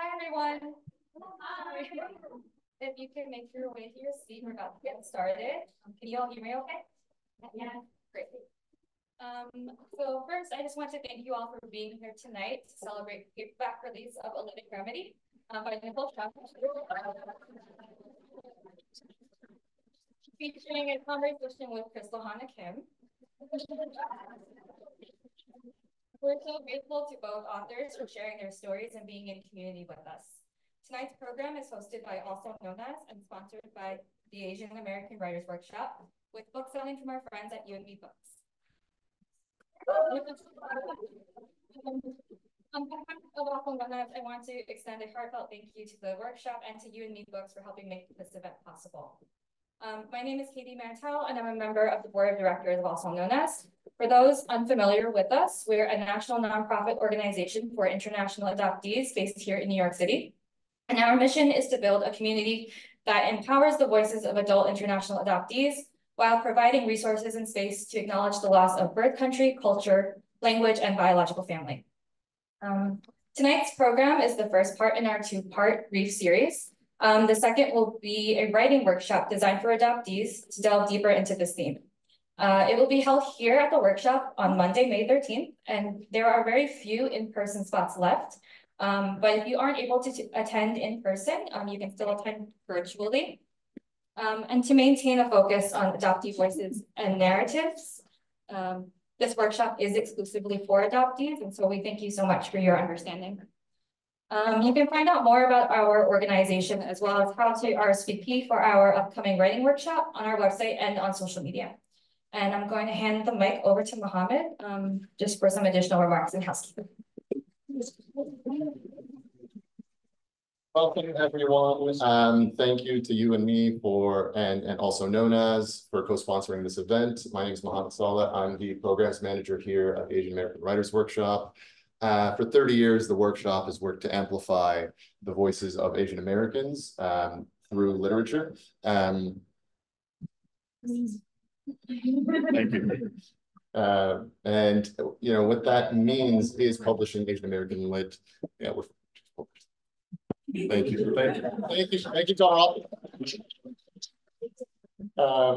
Hi, everyone. Hi. If you can make your way to your seat, we're about to get started. Can you all hear me okay? Yeah, great. So first, I just want to thank you all for being here tonight to celebrate the paperback release of A Living Remedy by Nicole Chung, featuring a conversation with Crystal Hana Kim. We're so grateful to both authors for sharing their stories and being in community with us. Tonight's program is hosted by Also Known As and sponsored by the Asian American Writers Workshop, with book selling from our friends at You&Me Books. On behalf of Also Known As, I want to extend a heartfelt thank you to the workshop and to You&Me Books for helping make this event possible. My name is Katie Mantel, and I'm a member of the board of directors of Also Known As. For those unfamiliar with us, we're a national nonprofit organization for international adoptees based here in New York City. And our mission is to build a community that empowers the voices of adult international adoptees while providing resources and space to acknowledge the loss of birth country, culture, language, and biological family. Tonight's program is the first part in our two-part brief series. The second will be a writing workshop designed for adoptees to delve deeper into this theme. It will be held here at the workshop on Monday, May 13th, and there are very few in-person spots left. But if you aren't able to attend in person, you can still attend virtually. And to maintain a focus on adoptee voices and narratives, this workshop is exclusively for adoptees, and so we thank you so much for your understanding. You can find out more about our organization as well as how to RSVP for our upcoming writing workshop on our website and on social media. And I'm going to hand the mic over to Mohammed just for some additional remarks and housekeeping. Welcome, everyone. Thank you to you and me for, and Also Known As, for co-sponsoring this event. My name is Mohammed Saleh. I'm the programs manager here at the Asian American Writers Workshop. For 30 years, the workshop has worked to amplify the voices of Asian Americans through literature. Thank you. And you know what that means is publishing Asian American lit. Yeah, we're thank you, Tom.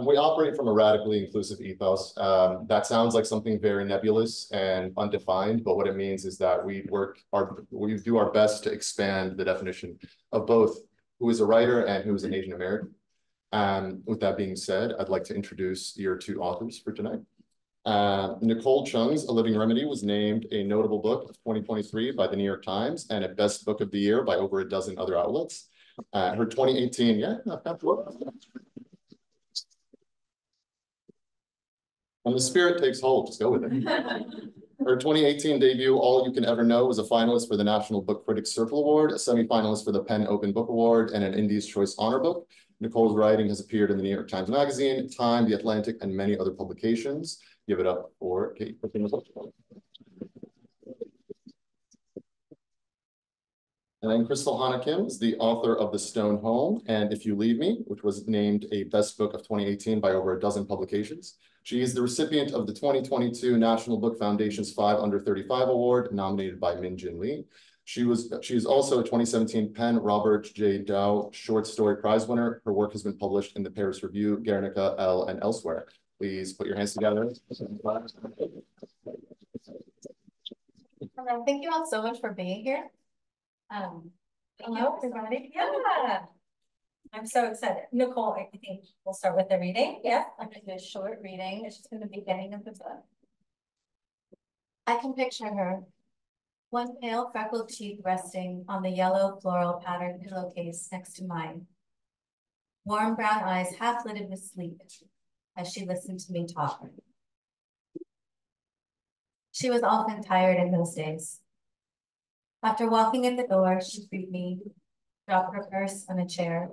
We operate from a radically inclusive ethos. That sounds like something very nebulous and undefined, but what it means is that we do our best to expand the definition of both who is a writer and who is an Asian American. With that being said, I'd like to introduce your two authors for tonight. Nicole Chung's A Living Remedy was named a notable book of 2023 by the New York Times and a best book of the year by over a dozen other outlets. Her 2018, when the spirit takes hold, just go with it. Her 2018 debut, All You Can Ever Know, was a finalist for the National Book Critics Circle Award, a semi-finalist for the PEN Open Book Award, and an Indies Choice Honor Book. Nicole's writing has appeared in the New York Times Magazine, Time, The Atlantic, and many other publications. Give it up for Kate. And then Crystal Hana Kim is the author of The Stone Home and If You Leave Me, which was named a best book of 2018 by over a dozen publications. She is the recipient of the 2022 National Book Foundation's 5 Under 35 Award, nominated by Min Jin Lee. She is also a 2017 PEN Robert J. Dow Short Story Prize winner. Her work has been published in the Paris Review, Guernica, Elle, and elsewhere. Please put your hands together. Thank you all so much for being here. Hello, everybody. Yeah, I'm so excited. Nicole, I think we'll start with the reading. Yeah, I'm going to do a short reading. It's just going to be the beginning of the book. I can picture her, one pale freckled cheek resting on the yellow floral patterned pillowcase next to mine. Warm brown eyes half lidded with sleep as she listened to me talk. She was often tired in those days. After walking in the door, she'd greet me, drop her purse on a chair,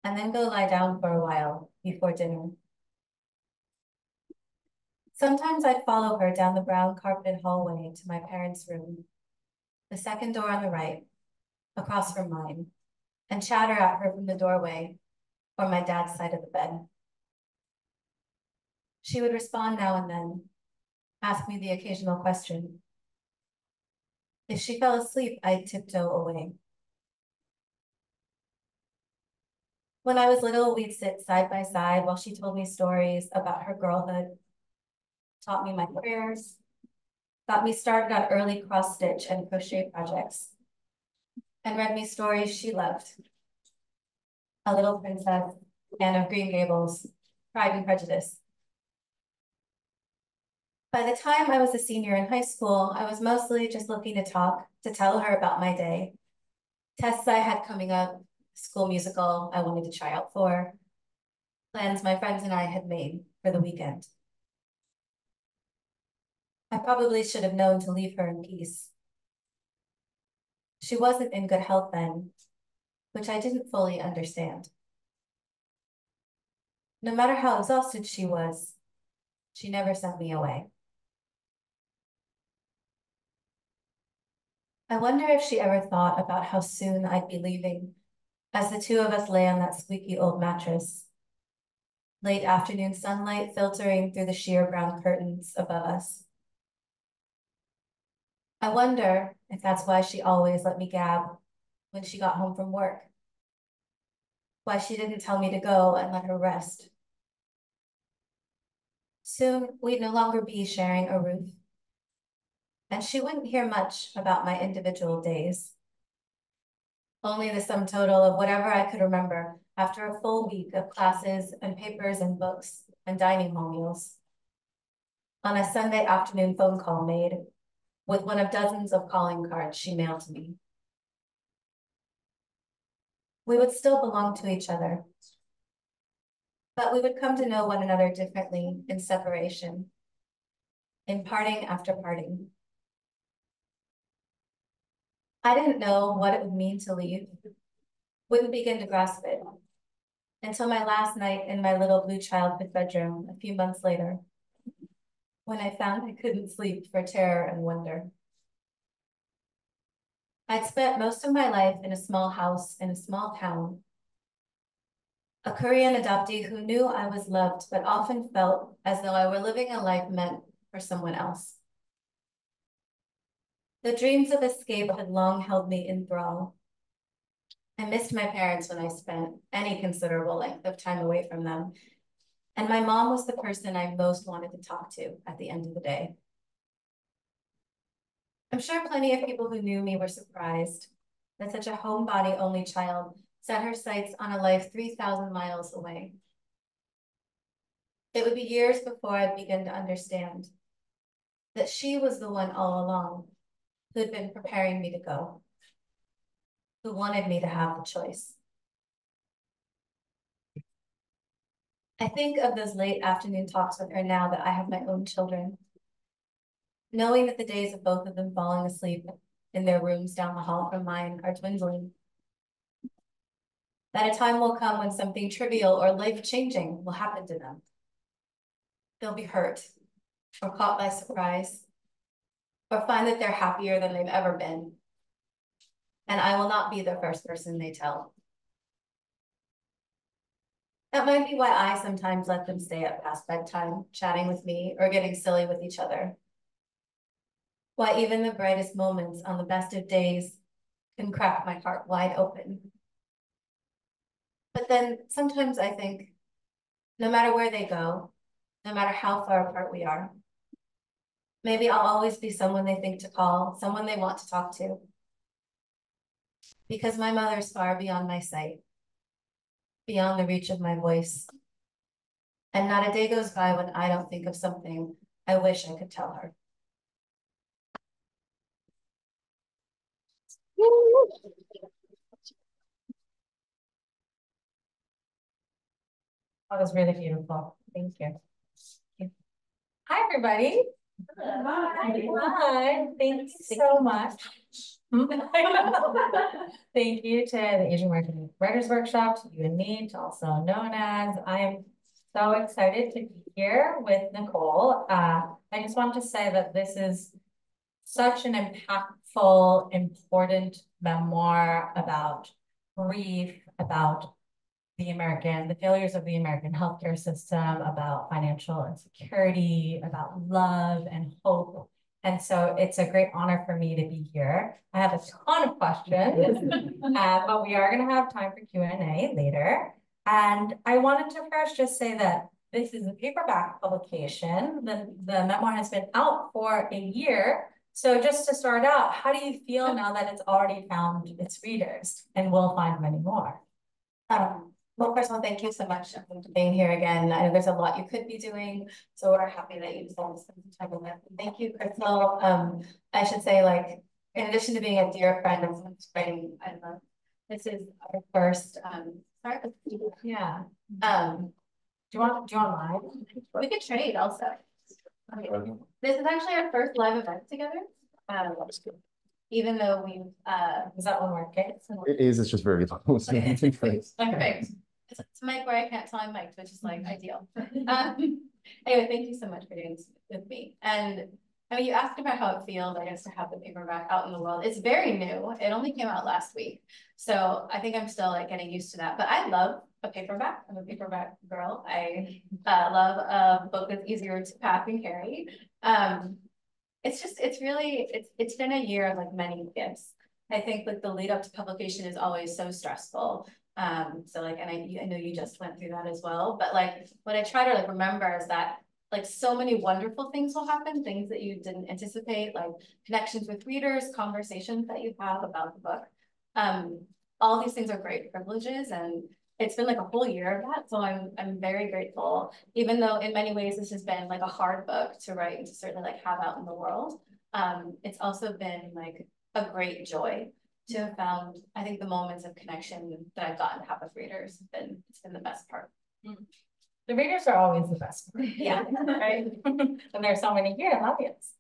and then go lie down for a while before dinner. Sometimes I'd follow her down the brown carpeted hallway to my parents' room, the second door on the right, across from mine, and chatter at her from the doorway or my dad's side of the bed. She would respond now and then, ask me the occasional question. If she fell asleep, I'd tiptoe away, When I was little, we'd sit side by side while she told me stories about her girlhood, taught me my prayers, got me started on early cross stitch and crochet projects, and read me stories she loved. A Little Princess, Anne of Green Gables, Pride and Prejudice. By the time I was a senior in high school, I was mostly just looking to talk, to tell her about my day, tests I had coming up, school musical I wanted to try out for, plans my friends and I had made for the weekend. I probably should have known to leave her in peace. She wasn't in good health then, which I didn't fully understand. No matter how exhausted she was, she never sent me away. I wonder if she ever thought about how soon I'd be leaving as the two of us lay on that squeaky old mattress, late afternoon sunlight filtering through the sheer brown curtains above us. I wonder if that's why she always let me gab when she got home from work, why she didn't tell me to go and let her rest. Soon, we'd no longer be sharing a roof, and she wouldn't hear much about my individual days. Only the sum total of whatever I could remember after a full week of classes and papers and books and dining hall meals. On a Sunday afternoon phone call made with one of dozens of calling cards she mailed to me. We would still belong to each other, but we would come to know one another differently in separation, in parting after parting. I didn't know what it would mean to leave, wouldn't begin to grasp it until my last night in my little blue childhood bedroom a few months later, when I found I couldn't sleep for terror and wonder. I'd spent most of my life in a small house in a small town, a Korean adoptee who knew I was loved, but often felt as though I were living a life meant for someone else. The dreams of escape had long held me in thrall. I missed my parents when I spent any considerable length of time away from them, and my mom was the person I most wanted to talk to at the end of the day. I'm sure plenty of people who knew me were surprised that such a homebody only child set her sights on a life 3,000 miles away. It would be years before I'd begin to understand that she was the one all along who'd been preparing me to go, who wanted me to have the choice. I think of those late afternoon talks with her now that I have my own children, knowing that the days of both of them falling asleep in their rooms down the hall from mine are dwindling. That a time will come when something trivial or life-changing will happen to them. They'll be hurt or caught by surprise or find that they're happier than they've ever been. And I will not be the first person they tell. That might be why I sometimes let them stay up past bedtime, chatting with me or getting silly with each other. Why even the brightest moments on the best of days can crack my heart wide open. But then sometimes I think, no matter where they go, no matter how far apart we are, maybe I'll always be someone they think to call, someone they want to talk to. Because my mother's far beyond my sight, beyond the reach of my voice. And not a day goes by when I don't think of something I wish I could tell her. That was really beautiful. Thank you. Hi, everybody. Hi. Thank you so much. Thank you to the Asian American Writers Workshop, to you and me, to also known as. I am so excited to be here with Nicole. I just want to say that this is such an impactful, important memoir about grief, about the failures of the American healthcare system, about financial insecurity, about love and hope. And so it's a great honor for me to be here. I have a ton of questions, but we are going to have time for Q&A later. And I wanted to first just say that this is a paperback publication. The memoir has been out for a year. So just to start out, how do you feel now that it's already found its readers and will find many more? Well, first of all, thank you so much for being here again. I know there's a lot you could be doing, so we're happy that you decided to spend some time with us. Thank you, Crystal. I should say, like, in addition to being a dear friend and someone who's writing, I love this is our first yeah. Do you want live? We could trade also. Okay. This is actually our first live event together. Even though we've Is that one more kids? It is, it's just very low. Okay. Perfect. It's a mic where I can't tell I'm mic'd, which is like ideal. Anyway, thank you so much for doing this with me. And I mean, you asked about how it feels, I guess, to have the paperback out in the world. It's very new. It only came out last week. So I think I'm still like getting used to that. But I love a paperback. I'm a paperback girl. I love a book that's easier to pack and carry. It's been a year of like many gifts. I think like the lead up to publication is always so stressful. So like, and I know you just went through that as well, but like what I try to like remember is that like so many wonderful things will happen, things that you didn't anticipate, like connections with readers, conversations that you have about the book. All these things are great privileges, and it's been like a whole year of that. So I'm very grateful, even though in many ways this has been like a hard book to write and to certainly like have out in the world. It's also been like a great joy to have found, I think the moments of connection that I've gotten to have with readers it's been the best part. The readers are always the best part. Yeah. Right. And there's so many here in the audience.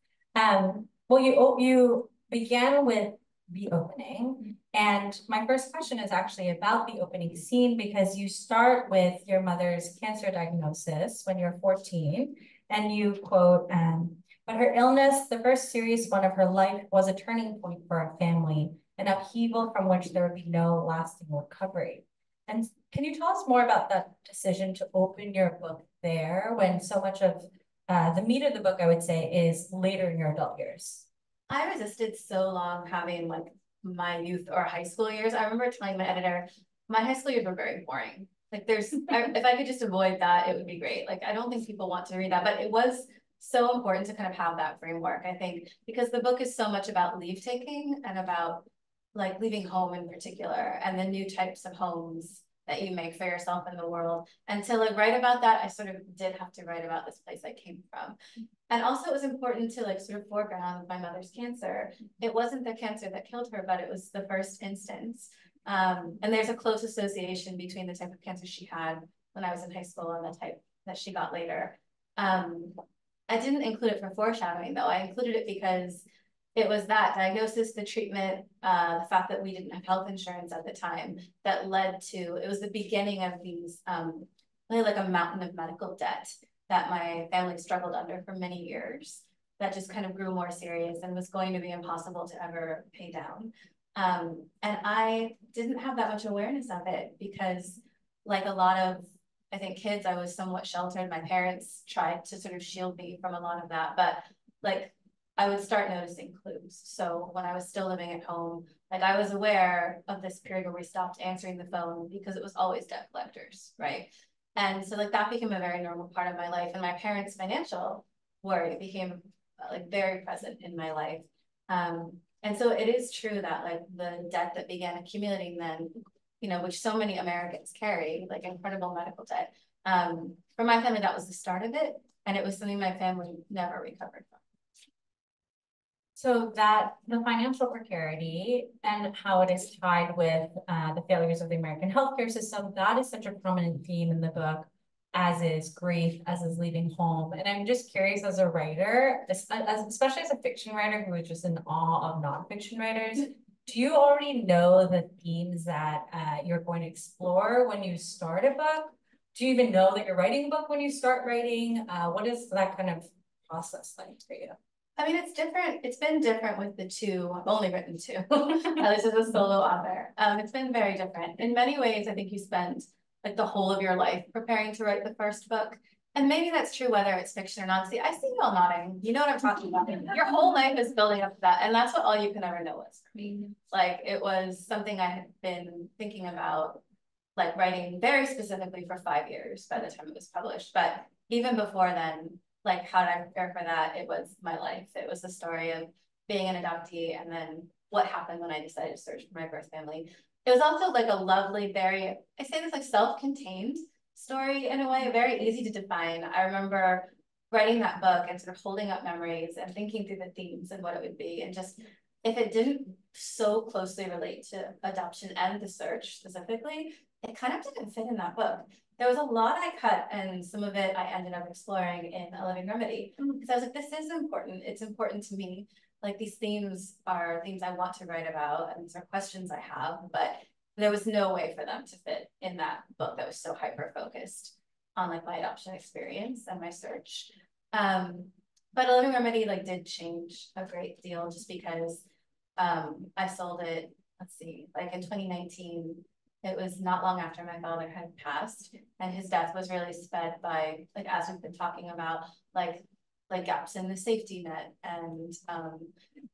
Well, you began with the opening, and my first question is actually about the opening scene, because you start with your mother's cancer diagnosis when you're 14, and you quote, but her illness, the first serious one of her life, was a turning point for our family, an upheaval from which there would be no lasting recovery. And can you tell us more about that decision to open your book there, when so much of the meat of the book, I would say, is later in your adult years? I resisted so long having like my youth or high school years. I remember telling my editor, my high school years were very boring. Like if I could just avoid that, it would be great. Like, I don't think people want to read that, but it was so important to kind of have that framework, I think, because the book is so much about leave taking and about like leaving home in particular, and the new types of homes that you make for yourself in the world. And to like write about that, I sort of did have to write about this place I came from. And also it was important to like sort of foreground my mother's cancer. It wasn't the cancer that killed her, but it was the first instance. And there's a close association between the type of cancer she had when I was in high school and the type that she got later. I didn't include it for foreshadowing though. I included it because it was that diagnosis, the treatment, the fact that we didn't have health insurance at the time that led to, it was the beginning of these, really like a mountain of medical debt that my family struggled under for many years, that just kind of grew more serious and was going to be impossible to ever pay down. And I didn't have that much awareness of it because, like a lot of, I think, kids, I was somewhat sheltered. My parents tried to sort of shield me from a lot of that, but like I would start noticing clues. So when I was still living at home, like I was aware of this period where we stopped answering the phone because it was always debt collectors, right? And so like that became a very normal part of my life, and my parents' financial worry became like very present in my life. And so it is true that like the debt that began accumulating then, you know, which so many Americans carry, like incredible medical debt. For my family, that was the start of it. And it was something my family never recovered from. So that the financial precarity and how it is tied with the failures of the American healthcare system, that is such a prominent theme in the book, as is grief, as is leaving home. And I'm just curious, as a writer, especially as a fiction writer who is just in awe of nonfiction writers, do you already know the themes that you're going to explore when you start a book? Do you even know that you're writing a book when you start writing? What is that kind of process like for you? I mean, it's different. It's been different with the two. I've only written two. This is a solo author. It's been very different. In many ways, I think you spend like the whole of your life preparing to write the first book. And maybe that's true whether it's fiction or not. See, I see you all nodding. You know what I'm talking about. Your whole life is building up to that. And that's what all you can ever know is for me. Like, it was something I had been thinking about like writing very specifically for 5 years by the time it was published. But even before then, like how did I prepare for that? It was my life. It was the story of being an adoptee and then what happened when I decided to search for my birth family. It was also like a lovely, very, I say this like self-contained story in a way, very easy to define. I remember writing that book and sort of holding up memories and thinking through the themes and what it would be. And just, if it didn't so closely relate to adoption and the search specifically, it kind of didn't fit in that book. There was a lot I cut, and some of it I ended up exploring in A Living Remedy. Because I was like, this is important. It's important to me. Like, these themes are things I want to write about, and these are questions I have, but there was no way for them to fit in that book that was so hyper-focused on like my adoption experience and my search. But A Living Remedy like did change a great deal just because I sold it, let's see, like in 2019. It was not long after my father had passed, and his death was really sped by, like, as we've been talking about, like gaps in the safety net and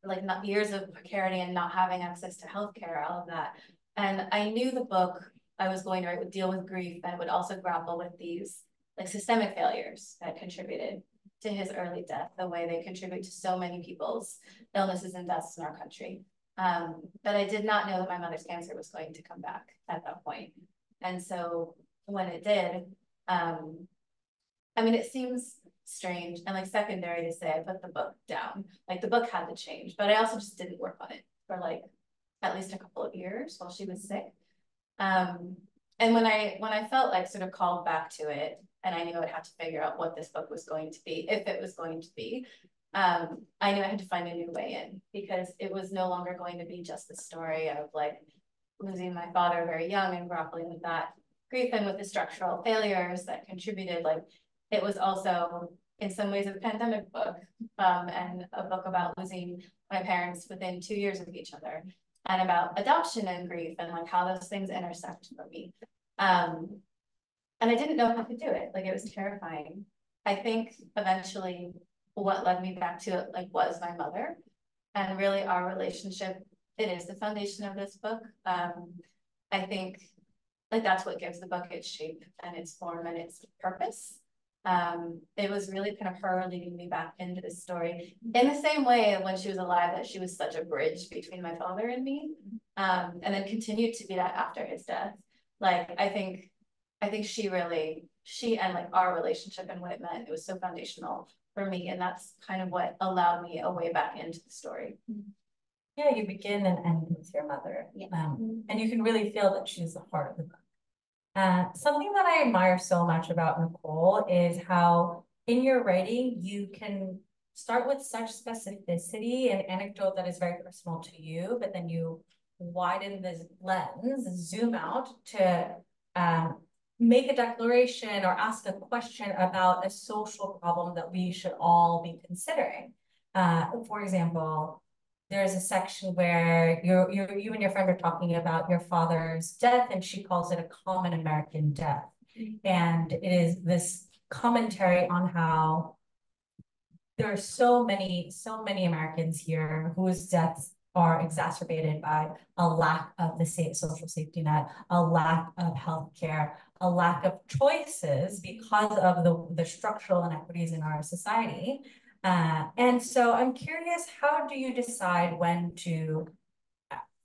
like not years of precarity and not having access to healthcare, all of that. And I knew the book I was going to write would deal with grief, and it would also grapple with these like systemic failures that contributed to his early death, the way they contribute to so many people's illnesses and deaths in our country. But I did not know that my mother's cancer was going to come back at that point. And so when it did, I mean, it seems strange and like secondary to say I put the book down. Like, the book had to change, but I also just didn't work on it for like at least a couple of years while she was sick. And when I felt like sort of called back to it, and I knew I'd have to figure out what this book was going to be, if it was going to be, I knew I had to find a new way in, because it was no longer going to be just the story of like losing my father very young and grappling with that grief and with the structural failures that contributed. Like, it was also in some ways a pandemic book, and a book about losing my parents within 2 years of each other, and about adoption and grief and like how those things intersect for me. And I didn't know how to do it. Like, it was terrifying. I think eventually what led me back to it like was my mother, and really our relationship. It is the foundation of this book. I think like that's what gives the book its shape and its form and its purpose. It was really kind of her leading me back into this story in the same way when she was alive, that she was such a bridge between my father and me, and then continued to be that after his death. Like, I think she and like our relationship and what it meant, it was so foundational for me, and that's kind of what allowed me a way back into the story. Yeah, you begin and end with your mother. Yeah. And you can really feel that she's the heart of the book. Something that I admire so much about Nicole is how in your writing, you can start with such specificity and anecdote that is very personal to you, but then you widen this lens, zoom out to make a declaration or ask a question about a social problem that we should all be considering. For example, there's a section where you and your friend are talking about your father's death, and she calls it a common American death. And it is this commentary on how there are so many Americans here whose deaths are exacerbated by a lack of the social safety net, a lack of healthcare, a lack of choices because of the structural inequities in our society. And so I'm curious, how do you decide when to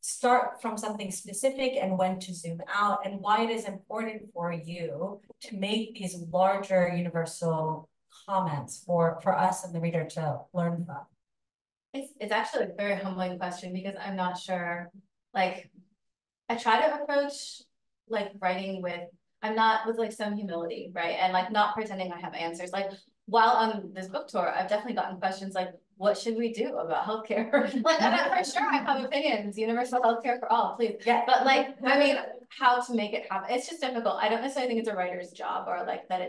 start from something specific and when to zoom out, and why it is important for you to make these larger universal comments for us and the reader to learn from? It's actually a very humbling question, because I'm not sure, like, I try to approach like writing with like some humility, right? And like not pretending I have answers. Like, while on this book tour, I've definitely gotten questions like, what should we do about healthcare? Like, and I'm for sure I have opinions, universal healthcare for all, please. Yeah. But like, I mean, how to make it happen. It's just difficult. I don't necessarily think it's a writer's job, or like that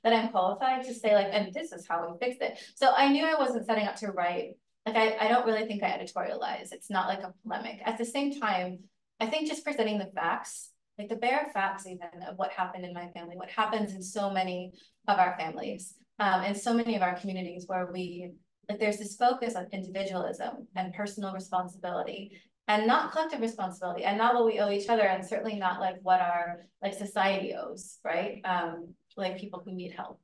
I'm qualified to say like, and this is how we fix it. So I knew I wasn't setting up to write. Like, I don't really think I editorialize. It's not like a polemic. At the same time, I think just presenting the facts, like the bare facts even of what happened in my family, what happens in so many of our families, and so many of our communities, where there's this focus on individualism and personal responsibility. and not collective responsibility, and not what we owe each other, and certainly not like what our like society owes, right? Like people who need help.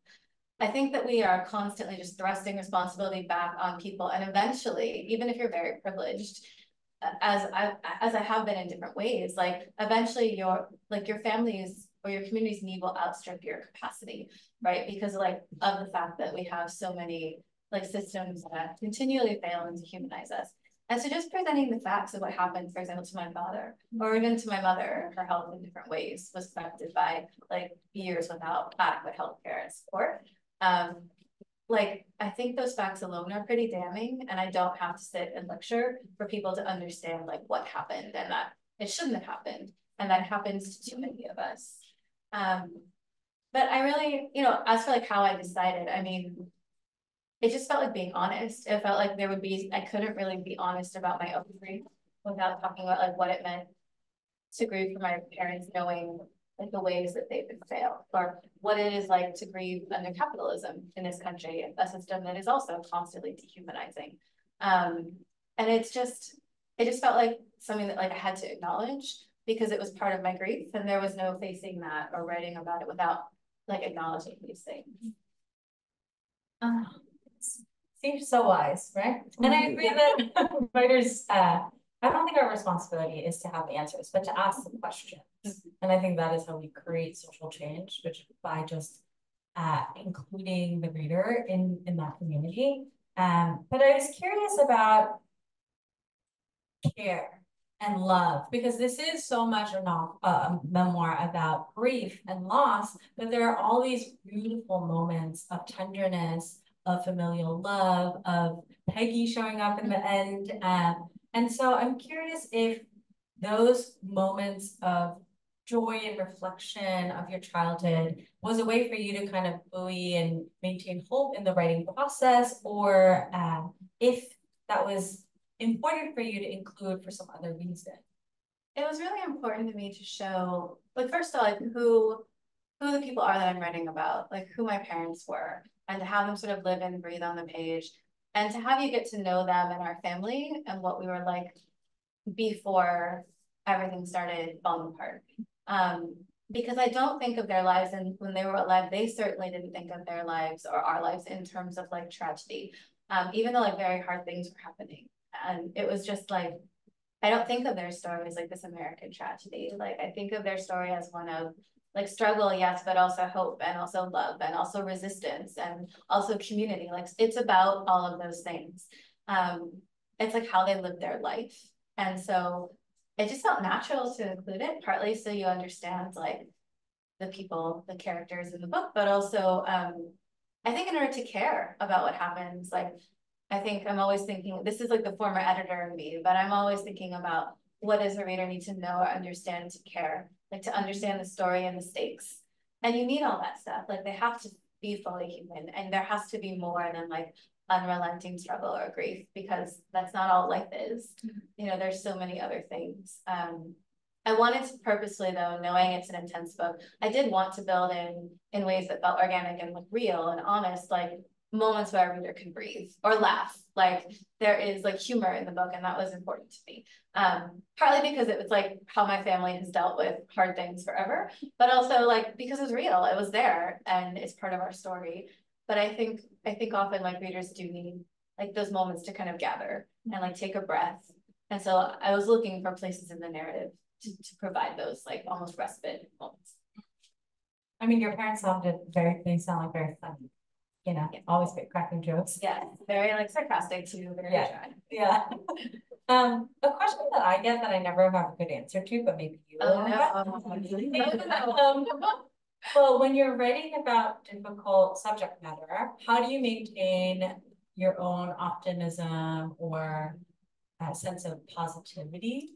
I think that we are constantly just thrusting responsibility back on people, and eventually, even if you're very privileged, as I have been in different ways, like eventually your family's or your community's need will outstrip your capacity, right? Because like of the fact that we have so many like systems that continually fail and dehumanize us. And so just presenting the facts of what happened, for example, to my father or even to my mother, her health in different ways was affected by like years without adequate healthcare and support. Like, I think those facts alone are pretty damning, and I don't have to sit and lecture for people to understand like what happened and that it shouldn't have happened, and that happens to too many of us. But I really, you know, as for like how I decided, I mean, it just felt like being honest. It felt like I couldn't really be honest about my own grief without talking about like what it meant to grieve for my parents, knowing like the ways that they've been failed, or what it is like to grieve under capitalism in this country, a system that is also constantly dehumanizing. And it just felt like something that like I had to acknowledge because it was part of my grief, and there was no facing that or writing about it without like acknowledging these things. Seems so wise, right? And I agree that writers, I don't think our responsibility is to have the answers, but to ask the questions. And I think that is how we create social change, which by just including the reader in that community. But I was curious about care and love, because this is so much a memoir about grief and loss, but there are all these beautiful moments of tenderness, of familial love, of Peggy showing up in the end. And so I'm curious if those moments of joy and reflection of your childhood was a way for you to kind of buoy and maintain hope in the writing process, or if that was important for you to include for some other reason. It was really important to me to show, like, first of all, like who the people are that I'm writing about, like who my parents were, and to have them sort of live and breathe on the page, and to have you get to know them and our family and what we were like before everything started falling apart. Because I don't think of their lives, and when they were alive, they certainly didn't think of their lives or our lives in terms of like tragedy, even though like very hard things were happening. And it was just like, I don't think of their story as like this American tragedy. Like I think of their story as one of like struggle, yes, but also hope, and also love, and also resistance, and also community. Like it's about all of those things. It's like how they lived their life. And so it just felt natural to include it, partly so you understand like the people, the characters in the book, but also I think in order to care about what happens, like I think I'm always thinking, this is like the former editor in me, but I'm always thinking about what does a reader need to know or understand to care, like to understand the story and the stakes. And you need all that stuff. Like they have to be fully human, and there has to be more than like unrelenting struggle or grief, because that's not all life is. You know, there's so many other things. I wanted to purposely, though, knowing it's an intense book, I did want to build in ways that felt organic and like real and honest, like moments where a reader can breathe or laugh. Like there is like humor in the book, and that was important to me. Partly because it was like how my family has dealt with hard things forever, but also like because it was real, it was there, and it's part of our story. But I think often like readers do need like those moments to kind of gather and like take a breath. And so I was looking for places in the narrative to provide those like almost respite moments. I mean, your parents they sound like very funny. You know, always cracking jokes. Yeah, very like sarcastic too, very dry. Yeah. A question that I get that I never have a good answer to, but maybe you will. Well, when you're writing about difficult subject matter, how do you maintain your own optimism or a sense of positivity?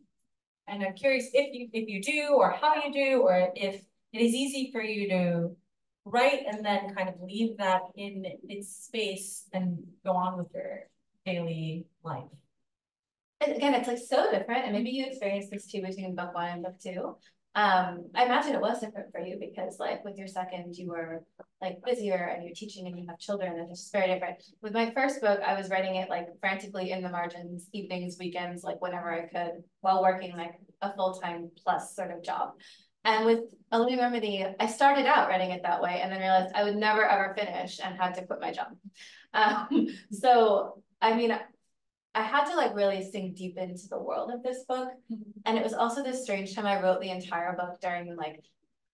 And I'm curious if you do, or how you do, or if it is easy for you to write and then kind of leave that in its space and go on with your daily life. And again, it's like so different, and maybe you experienced this too between book 1 and book 2. I imagine it was different for you because like with your second, you were like busier and you're teaching and you have children, and it's just very different. With my first book, I was writing it like frantically in the margins, evenings, weekends, like whenever I could, while working like a full-time plus sort of job. And with A Living Remedy, I started out writing it that way and then realized I would never ever finish and had to quit my job. So I mean, I had to like really sink deep into the world of this book. And it was also this strange time. I wrote the entire book during like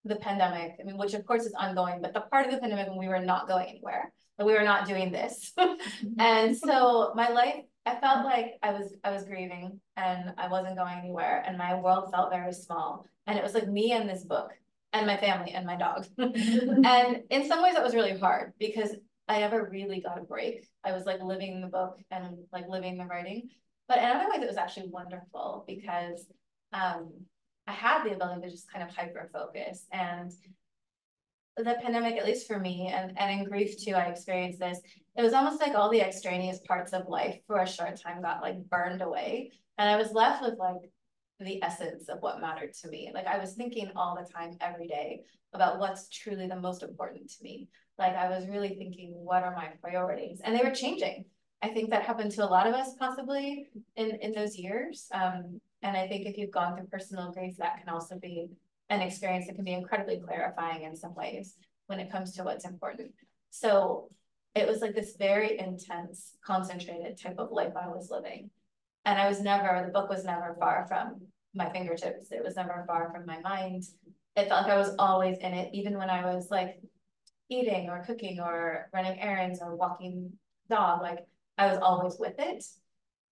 the pandemic. I mean, which of course is ongoing, but the part of the pandemic when we were not going anywhere, that we were not doing this. And so my life, I felt like I was grieving and I wasn't going anywhere and my world felt very small. And it was like me and this book and my family and my dog. And in some ways that was really hard because I never really got a break. I was like living the book and like living the writing. But in other ways, it was actually wonderful because I had the ability to just kind of hyper focus. And the pandemic, at least for me, and in grief too, I experienced this. It was almost like all the extraneous parts of life for a short time got like burned away. And I was left with like the essence of what mattered to me. Like I was thinking all the time, every day, about what's truly the most important to me. Like I was really thinking, what are my priorities? And they were changing. I think that happened to a lot of us possibly in those years. And I think if you've gone through personal grief, that can also be an experience that can be incredibly clarifying in some ways when it comes to what's important. So it was like this very intense, concentrated type of life I was living. And the book was never far from my fingertips. It was never far from my mind. It felt like I was always in it, even when I was like eating or cooking or running errands or walking dog, like I was always with it.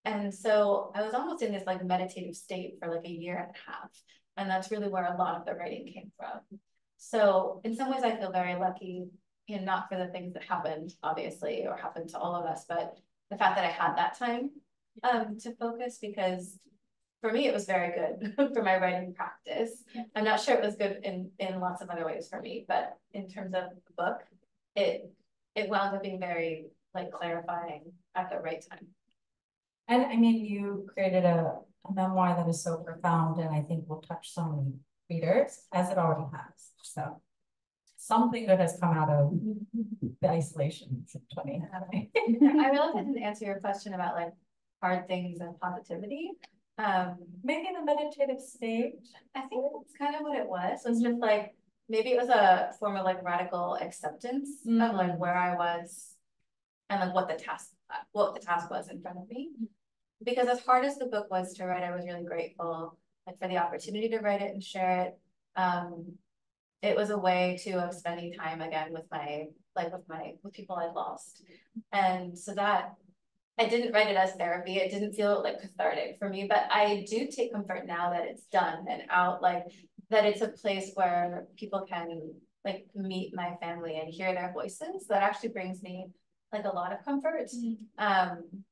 And so I was almost in this like meditative state for like a year and a half. And that's really where a lot of the writing came from. So in some ways I feel very lucky, you know, not for the things that happened, obviously, or happened to all of us, but the fact that I had that time to focus, because for me, it was very good for my writing practice. I'm not sure it was good in lots of other ways for me, but in terms of the book, it wound up being very like clarifying at the right time. And I mean, you created a memoir that is so profound and I think will touch so many readers, as it already has. So something good has come out of the isolation in 2020. I realized I didn't answer your question about like hard things and positivity. Maybe the meditative state. I think that's kind of what it was. It was just like, maybe it was a form of like radical acceptance of like where I was and like what the task was in front of me. Because as hard as the book was to write, I was really grateful like for the opportunity to write it and share it. It was a way too of spending time again with people I'd lost. And so that I didn't write it as therapy. It didn't feel like cathartic for me, but I do take comfort now that it's done and out, like that it's a place where people can like meet my family and hear their voices. That actually brings me like a lot of comfort.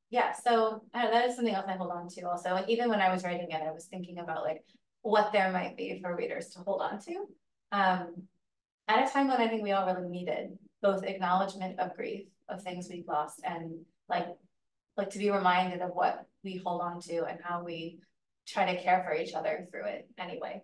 Yeah, so that is something else I hold on to also. Like even when I was writing it, I was thinking about like what there might be for readers to hold on to. At a time when I think we all really needed both acknowledgement of grief, of things we've lost, and like to be reminded of what we hold on to and how we try to care for each other through it anyway.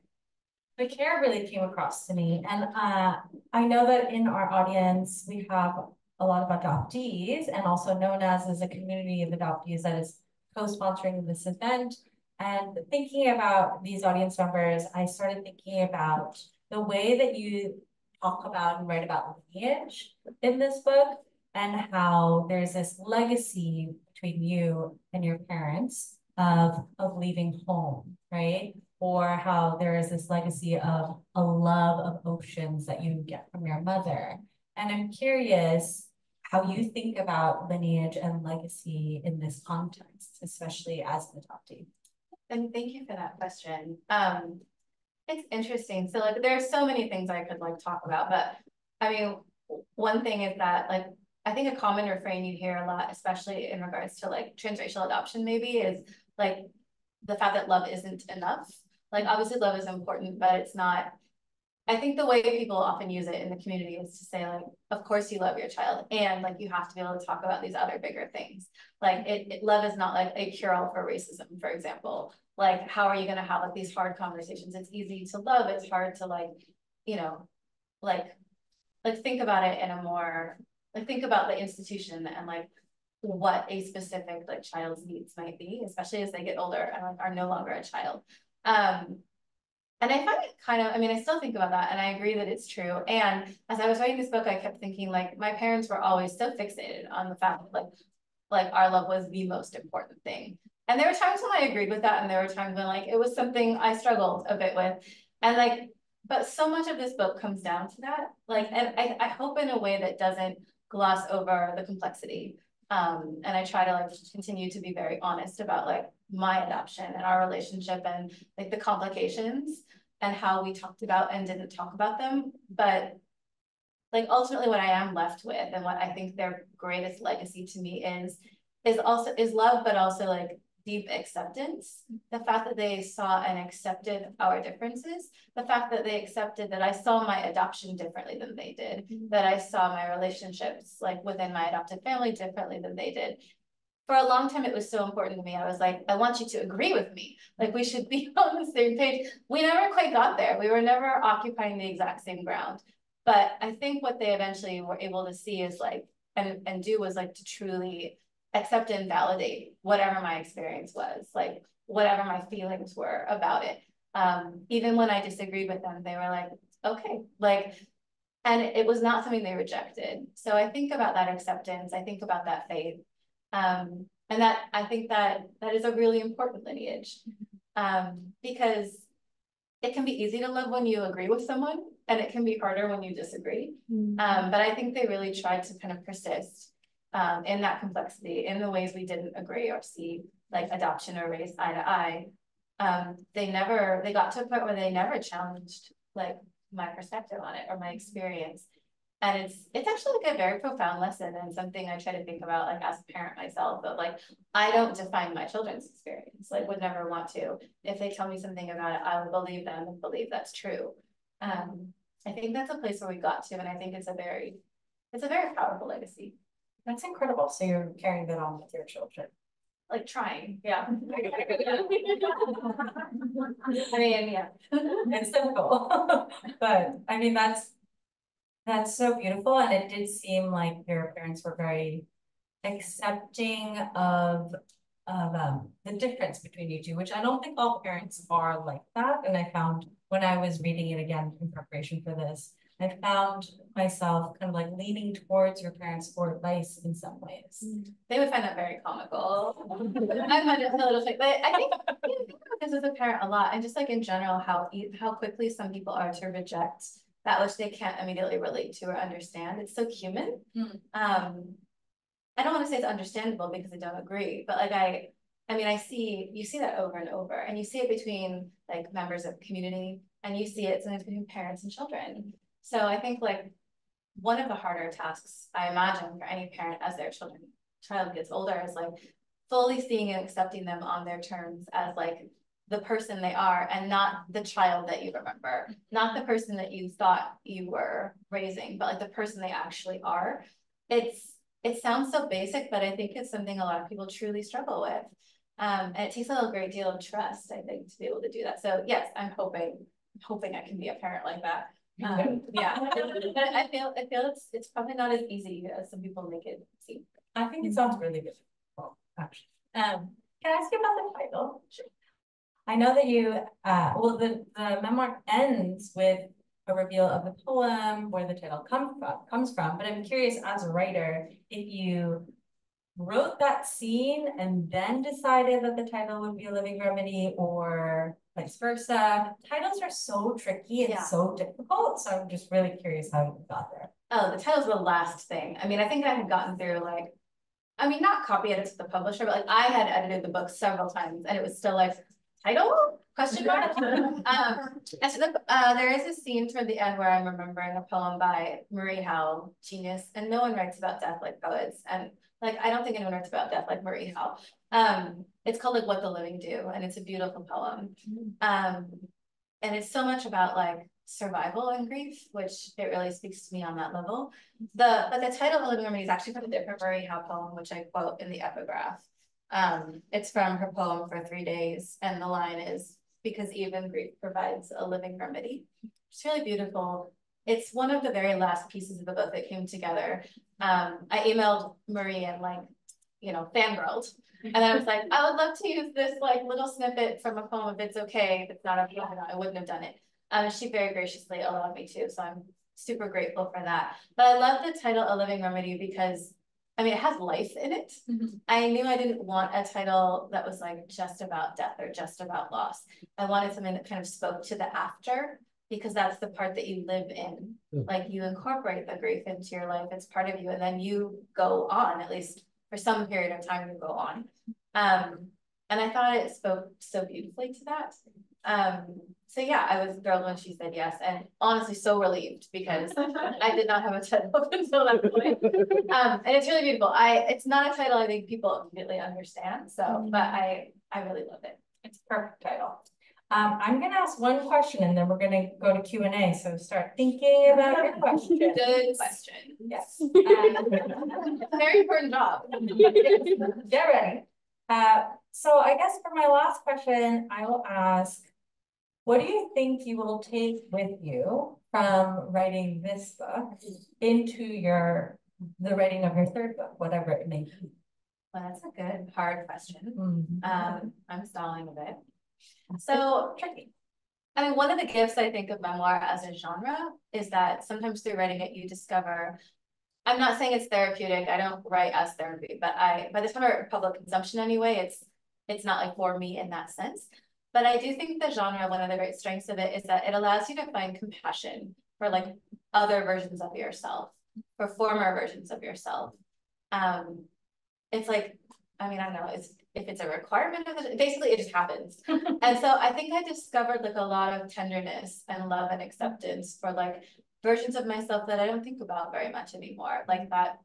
The care really came across to me. And I know that in our audience, we have a lot of adoptees, and also known as a community of adoptees that is co-sponsoring this event. And thinking about these audience members, I started thinking about the way that you talk about and write about lineage in this book, and how there's this legacy between you and your parents of leaving home, right? Or how there is this legacy of a love of oceans that you get from your mother. And I'm curious how you think about lineage and legacy in this context, especially as an adoptee. And thank you for that question. It's interesting. So like there are so many things I could like talk about, but I mean, one thing is that like I think a common refrain you hear a lot, especially in regards to like transracial adoption maybe, is like the fact that love isn't enough. Like obviously love is important, but it's not I think the way people often use it in the community is to say like, of course you love your child, and like you have to be able to talk about these other bigger things. Like love is not like a cure-all for racism, for example. Like, how are you going to have like these hard conversations? It's easy to love, it's hard to like, you know, like think about it in a more, like think about the institution and like what a specific like child's needs might be, especially as they get older and like are no longer a child. And I find it kind of, I mean, I still think about that and I agree that it's true. And as I was writing this book, I kept thinking like my parents were always so fixated on the fact that like our love was the most important thing. And there were times when I agreed with that, and there were times when like it was something I struggled a bit with. And like, but so much of this book comes down to that. Like, and I hope in a way that doesn't gloss over the complexity. And I try to like continue to be very honest about like my adoption and our relationship and like the complications and how we talked about and didn't talk about them. But like ultimately what I am left with and what I think their greatest legacy to me is love, but also like deep acceptance. The fact that they saw and accepted our differences, the fact that they accepted that I saw my adoption differently than they did, that I saw my relationships like within my adopted family differently than they did. For a long time, it was so important to me. I was like, I want you to agree with me. Like we should be on the same page. We never quite got there. We were never occupying the exact same ground. But I think what they eventually were able to see is like, and do was like to truly accept and validate whatever my experience was, like whatever my feelings were about it. Even when I disagreed with them, they were like, okay, like, and it was not something they rejected. So I think about that acceptance. I think about that faith. And that I think that is a really important lineage, because it can be easy to love when you agree with someone, and it can be harder when you disagree. But I think they really tried to kind of persist in that complexity, in the ways we didn't agree or see like adoption or race eye to eye. They got to a point where they never challenged like my perspective on it or my experience. And it's actually like a very profound lesson, and something I try to think about like as a parent myself, but like I don't define my children's experience, like would never want to. If they tell me something about it, I will believe them and believe that's true. I think that's a place where we got to, and I think it's a very powerful legacy. That's incredible. So you're carrying that on with your children. Like trying, yeah. I mean, yeah. It's difficult. But I mean, that's so beautiful. And it did seem like your parents were very accepting of the difference between you two, which I don't think all parents are like that. And I found when I was reading it again in preparation for this, I found myself kind of like leaning towards your parents for advice in some ways. They would find that very comical. I find it a little fake, but I think this as a parent a lot, and just like in general, how quickly some people are to reject that which they can't immediately relate to or understand. It's so human. I don't want to say it's understandable because I don't agree, but like you see that over and over, and you see it between like members of community, and you see it sometimes between parents and children. So I think like one of the harder tasks I imagine for any parent as their child gets older is like fully seeing and accepting them on their terms as like the person they are, and not the child that you remember, not the person that you thought you were raising, but like the person they actually are. It sounds so basic, but I think it's something a lot of people truly struggle with. And it takes a great deal of trust, I think, to be able to do that. So yes, I'm hoping I can be a parent like that. Yeah, but I feel it's probably not as easy as some people make it seem. I think it sounds really good. Well, actually, can I ask you about the title? Sure. I know that you, the memoir ends with a reveal of the poem where the title comes from, but I'm curious as a writer, if you wrote that scene and then decided that the title would be A Living Remedy, or vice versa. Titles are so tricky and so difficult, so I'm just really curious how you got there. Oh, the title's the last thing. I mean, I think I had gotten through like, I mean, not copy edits to the publisher, but like I had edited the book several times, and it was still like, title? Question mark? And so there is a scene toward the end where I'm remembering a poem by Marie Howe, genius, and no one writes about death like poets. And like, I don't think anyone writes about death like Marie Howe. It's called like What the Living Do, and it's a beautiful poem. And it's so much about like survival and grief, which it really speaks to me on that level. But the title of A Living Remedy is actually from a different Marie Howe poem, which I quote in the epigraph. It's from her poem For 3 Days, and the line is, because even grief provides a living remedy. It's really beautiful. It's one of the very last pieces of the book that came together. I emailed Marie and like, you know, fangirled. And then I was like, I would love to use this like little snippet from a poem if it's okay. If it's not okay, I wouldn't have done it. She very graciously allowed me to, so I'm super grateful for that. But I love the title A Living Remedy because, I mean, it has life in it. I knew I didn't want a title that was like just about death or just about loss. I wanted something that kind of spoke to the after, because that's the part that you live in. Like you incorporate the grief into your life, it's part of you, and then you go on, at least for some period of time you go on. And I thought it spoke so beautifully to that. So yeah, I was thrilled when she said yes, and honestly so relieved because I did not have a title up until that point. And it's really beautiful. It's not a title I think people immediately understand, so but I really love it. It's a perfect title. I'm gonna ask one question and then we're gonna go to Q&A. So start thinking about your question. Good question. Yes. Very important job. Get ready. So I guess for my last question, I will ask, what do you think you will take with you from writing this book into the writing of your third book, whatever it may be? Well, that's a good, hard question. I'm stalling a bit. So tricky. I mean, one of the gifts I think of memoir as a genre is that sometimes through writing it, you discover, I'm not saying it's therapeutic, I don't write as therapy, but by the time I write public consumption anyway, it's not like for me in that sense. But I do think the genre, one of the great strengths of it is that it allows you to find compassion for like other versions of yourself, for former versions of yourself. It's like, I mean, I don't know, if it's a requirement of it, basically it just happens. And so I think I discovered like a lot of tenderness and love and acceptance for like versions of myself that I don't think about very much anymore. Like that,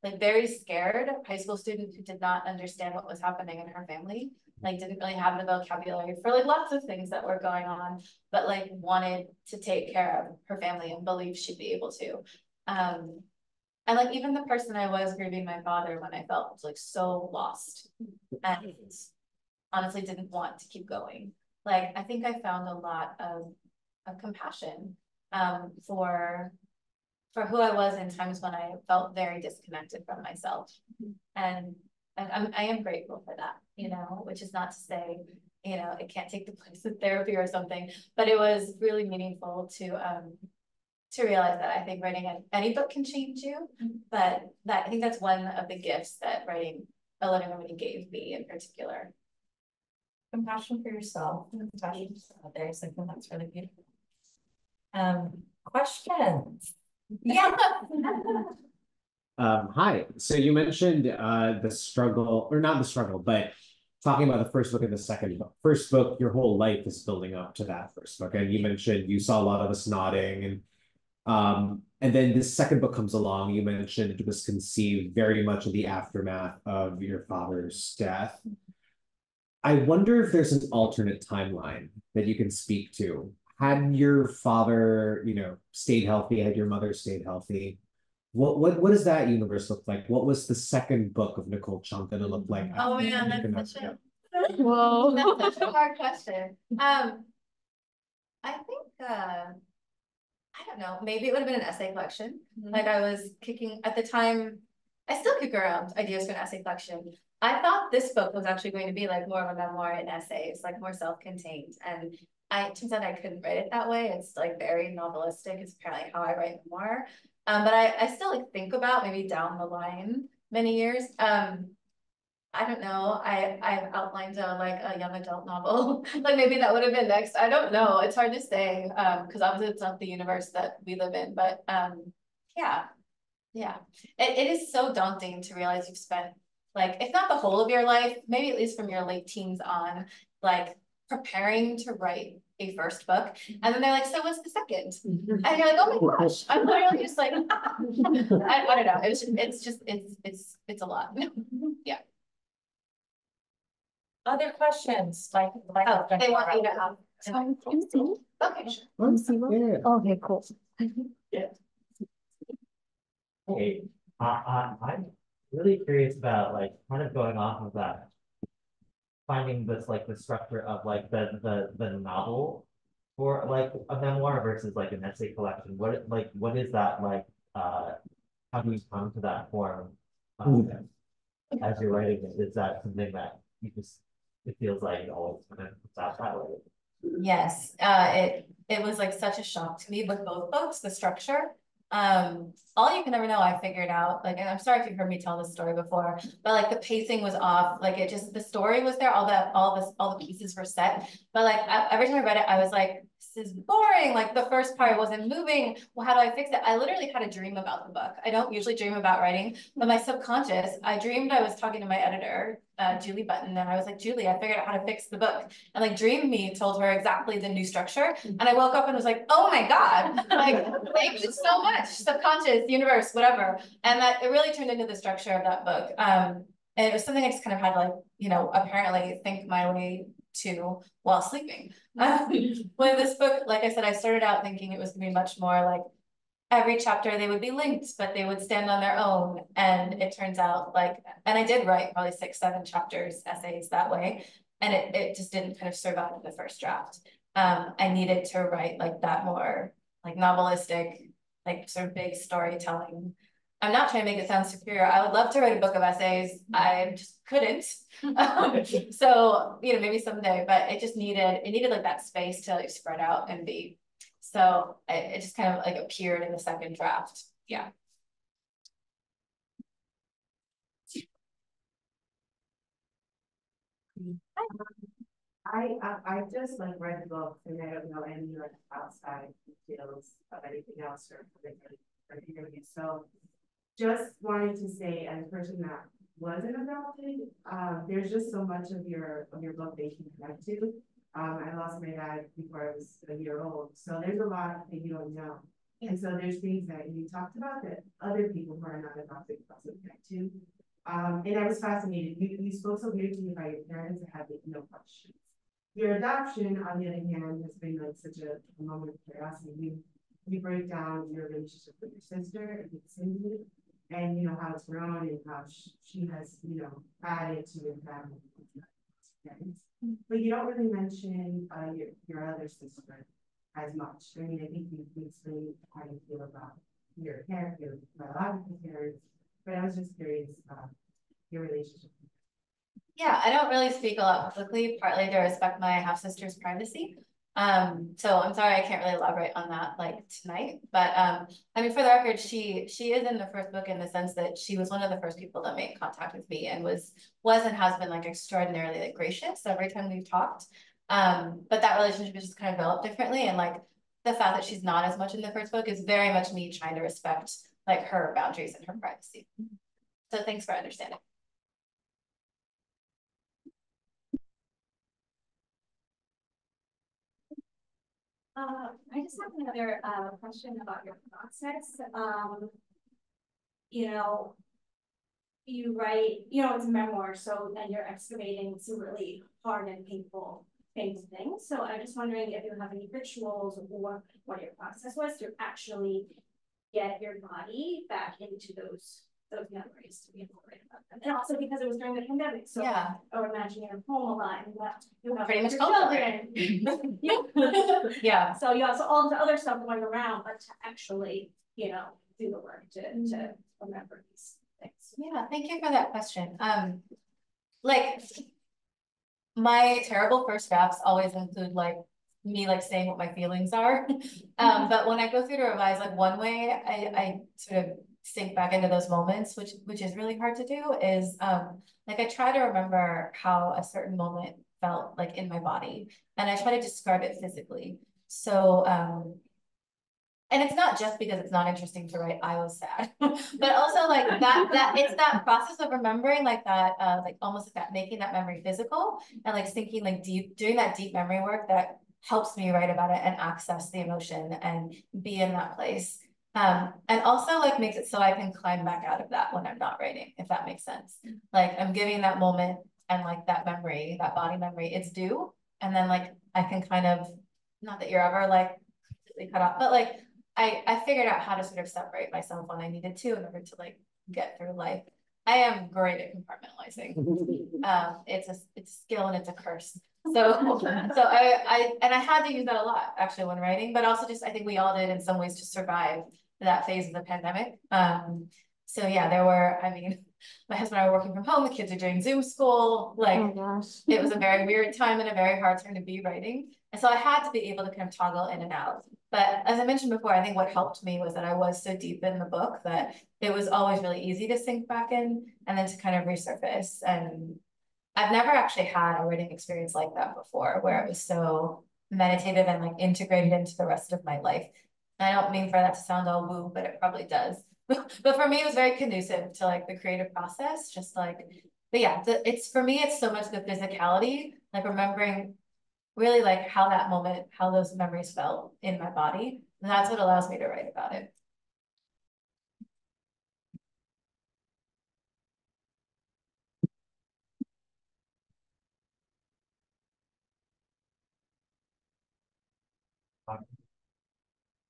like very scared high school student who did not understand what was happening in her family, like didn't really have the vocabulary for like lots of things that were going on, but like wanted to take care of her family and believed she'd be able to. And like even the person I was grieving my father when I felt like so lost and honestly didn't want to keep going. Like I think I found a lot of compassion for who I was in times when I felt very disconnected from myself. And I am grateful for that, you know, which is not to say, you know, it can't take the place of therapy or something, but it was really meaningful to realize that I think writing any book can change you, but I think that's one of the gifts that writing A Living Remedy gave me in particular. Compassion for yourself, compassion for others. I think that's really beautiful. Questions? Yeah. Hi. So you mentioned the struggle, or not the struggle, but talking about the first book and the second book. First book, your whole life is building up to that first book, and you mentioned you saw a lot of us nodding, and then this second book comes along. You mentioned it was conceived very much in the aftermath of your father's death. I wonder if there's an alternate timeline that you can speak to. Had your father, you know, stayed healthy, had your mother stayed healthy, what does that universe look like? What was the second book of Nicole Chung gonna look like? Oh man, that's such a hard question. I think I don't know, maybe it would have been an essay collection. Like I was kicking at the time, I still kick around ideas for an essay collection. I thought this book was actually going to be like more of a memoir and essays, like more self-contained. And it turns out I couldn't write it that way. It's like very novelistic. It's apparently how I write memoir. But I still like think about maybe down the line many years. I don't know. I've outlined like a young adult novel. Like maybe that would have been next. I don't know. It's hard to say because obviously it's not the universe that we live in. But yeah. It is so daunting to realize you've spent like, if not the whole of your life, maybe at least from your late teens on, like preparing to write a first book. And then they're like, so what's the second? And you're like, oh my gosh, I'm literally just like, I don't know. It's a lot. Yeah. Other questions? Like they want you to Okay, sure. Yeah. Okay, cool. Hey, I'm really curious about like kind of going off of that, finding this like the structure of like the novel or like a memoir versus like an essay collection. What is that like? How do you come to that form as you're writing it? Is that something that you just it feels like it always kind of puts out that way? Yes, it was like such a shock to me with both books, the structure. All You Can Never Know, I figured out, like, and I'm sorry if you've heard me tell this story before, but like the pacing was off, like it just, the story was there, all the pieces were set, but like every time I read it, I was like, this is boring, like the first part wasn't moving, well, how do I fix it? I literally had a dream about the book. I don't usually dream about writing, but my subconscious, I dreamed I was talking to my editor, Julie Button, and I was like, Julie, I figured out how to fix the book, and like Dream Me told her exactly the new structure, and I woke up and was like, oh my God, like thank you so much, subconscious, universe, whatever, and that it really turned into the structure of that book. And it was something I just kind of had to, like, you know, apparently think my way to while sleeping. When this book, like I said, I started out thinking it was gonna be much more like every chapter they would be linked, but they would stand on their own. And it turns out like, and I did write probably 6, 7 chapters, essays that way. And it just didn't kind of survive the first draft. I needed to write like that more like novelistic, like sort of big storytelling. I'm not trying to make it sound superior. I would love to write a book of essays. I just couldn't. So, you know, maybe someday, but it needed like that space to like spread out and be. So it just kind of like appeared in the second draft. Yeah. I just like read the book and I don't know any like outside details of anything else or interview. So just wanted to say, as a person that wasn't adopted, there's just so much of your book that you can connect to. I lost my dad before I was a year old, so there's a lot that you don't know. And so there's things that you talked about that other people who are not adopted also connect to. And I was fascinated. You spoke so beautifully about your parents and had no questions. Your adoption, on the other hand, has been like such a moment of curiosity. You break down your relationship with your sister and Cindy, and you know how it's grown and how she has, you know, added to your family. But you don't really mention your other sister as much. I mean, I think you explained how you feel about your parents, your biological parents, but I was just curious about your relationship. Yeah, I don't really speak a lot publicly, partly to respect my half-sister's privacy. So I'm sorry I can't really elaborate on that like tonight. But I mean, for the record, she is in the first book in the sense that she was one of the first people that made contact with me and was and has been like extraordinarily like gracious every time we've talked. But that relationship just kind of developed differently, and like the fact that she's not as much in the first book is very much me trying to respect like her boundaries and her privacy. So thanks for understanding. I just have another question about your process. You know, you write, you know, it's a memoir, so then you're excavating some really hard and painful things. So I'm just wondering if you have any rituals or what your process was to actually get your body back into those memories to be able to write about them. And also because it was during the pandemic, so yeah, or imagining you're home a lot and you have pretty much children. Yeah. Yeah. So you also all the other stuff going around, but to actually, you know, do the work to remember these things. Yeah, thank you for that question. Like my terrible first drafts always include like me like saying what my feelings are. But when I go through to revise, like one way I sort of sink back into those moments, which is really hard to do, is like I try to remember how a certain moment felt like in my body, and I try to describe it physically. So and it's not just because it's not interesting to write I was sad, but also like that it's that process of remembering like that like almost like that making that memory physical and like thinking like deep, doing that deep memory work that helps me write about it and access the emotion and be in that place. And also like makes it so I can climb back out of that when I'm not writing, if that makes sense. Like I'm giving that moment and like that memory, that body memory, it's due, and then like I can kind of, not that you're ever like completely cut off, but like I figured out how to sort of separate myself when I needed to in order to like get through life. I am great at compartmentalizing. It's a skill and it's a curse. So I had to use that a lot actually when writing, but also just I think we all did in some ways to survive that phase of the pandemic. So yeah, there were, I mean, my husband and I were working from home, the kids are doing Zoom school, like it was a very weird time and a very hard time to be writing. And so I had to be able to kind of toggle in and out. But as I mentioned before, I think what helped me was that I was so deep in the book that it was always really easy to sink back in and then to kind of resurface. And I've never actually had a writing experience like that before, where it was so meditative and like integrated into the rest of my life. I don't mean for that to sound all woo, but it probably does. But for me, it was very conducive to like the creative process, just like, but yeah, it's for me, it's so much the physicality, like remembering really like how that moment, how those memories felt in my body. And that's what allows me to write about it.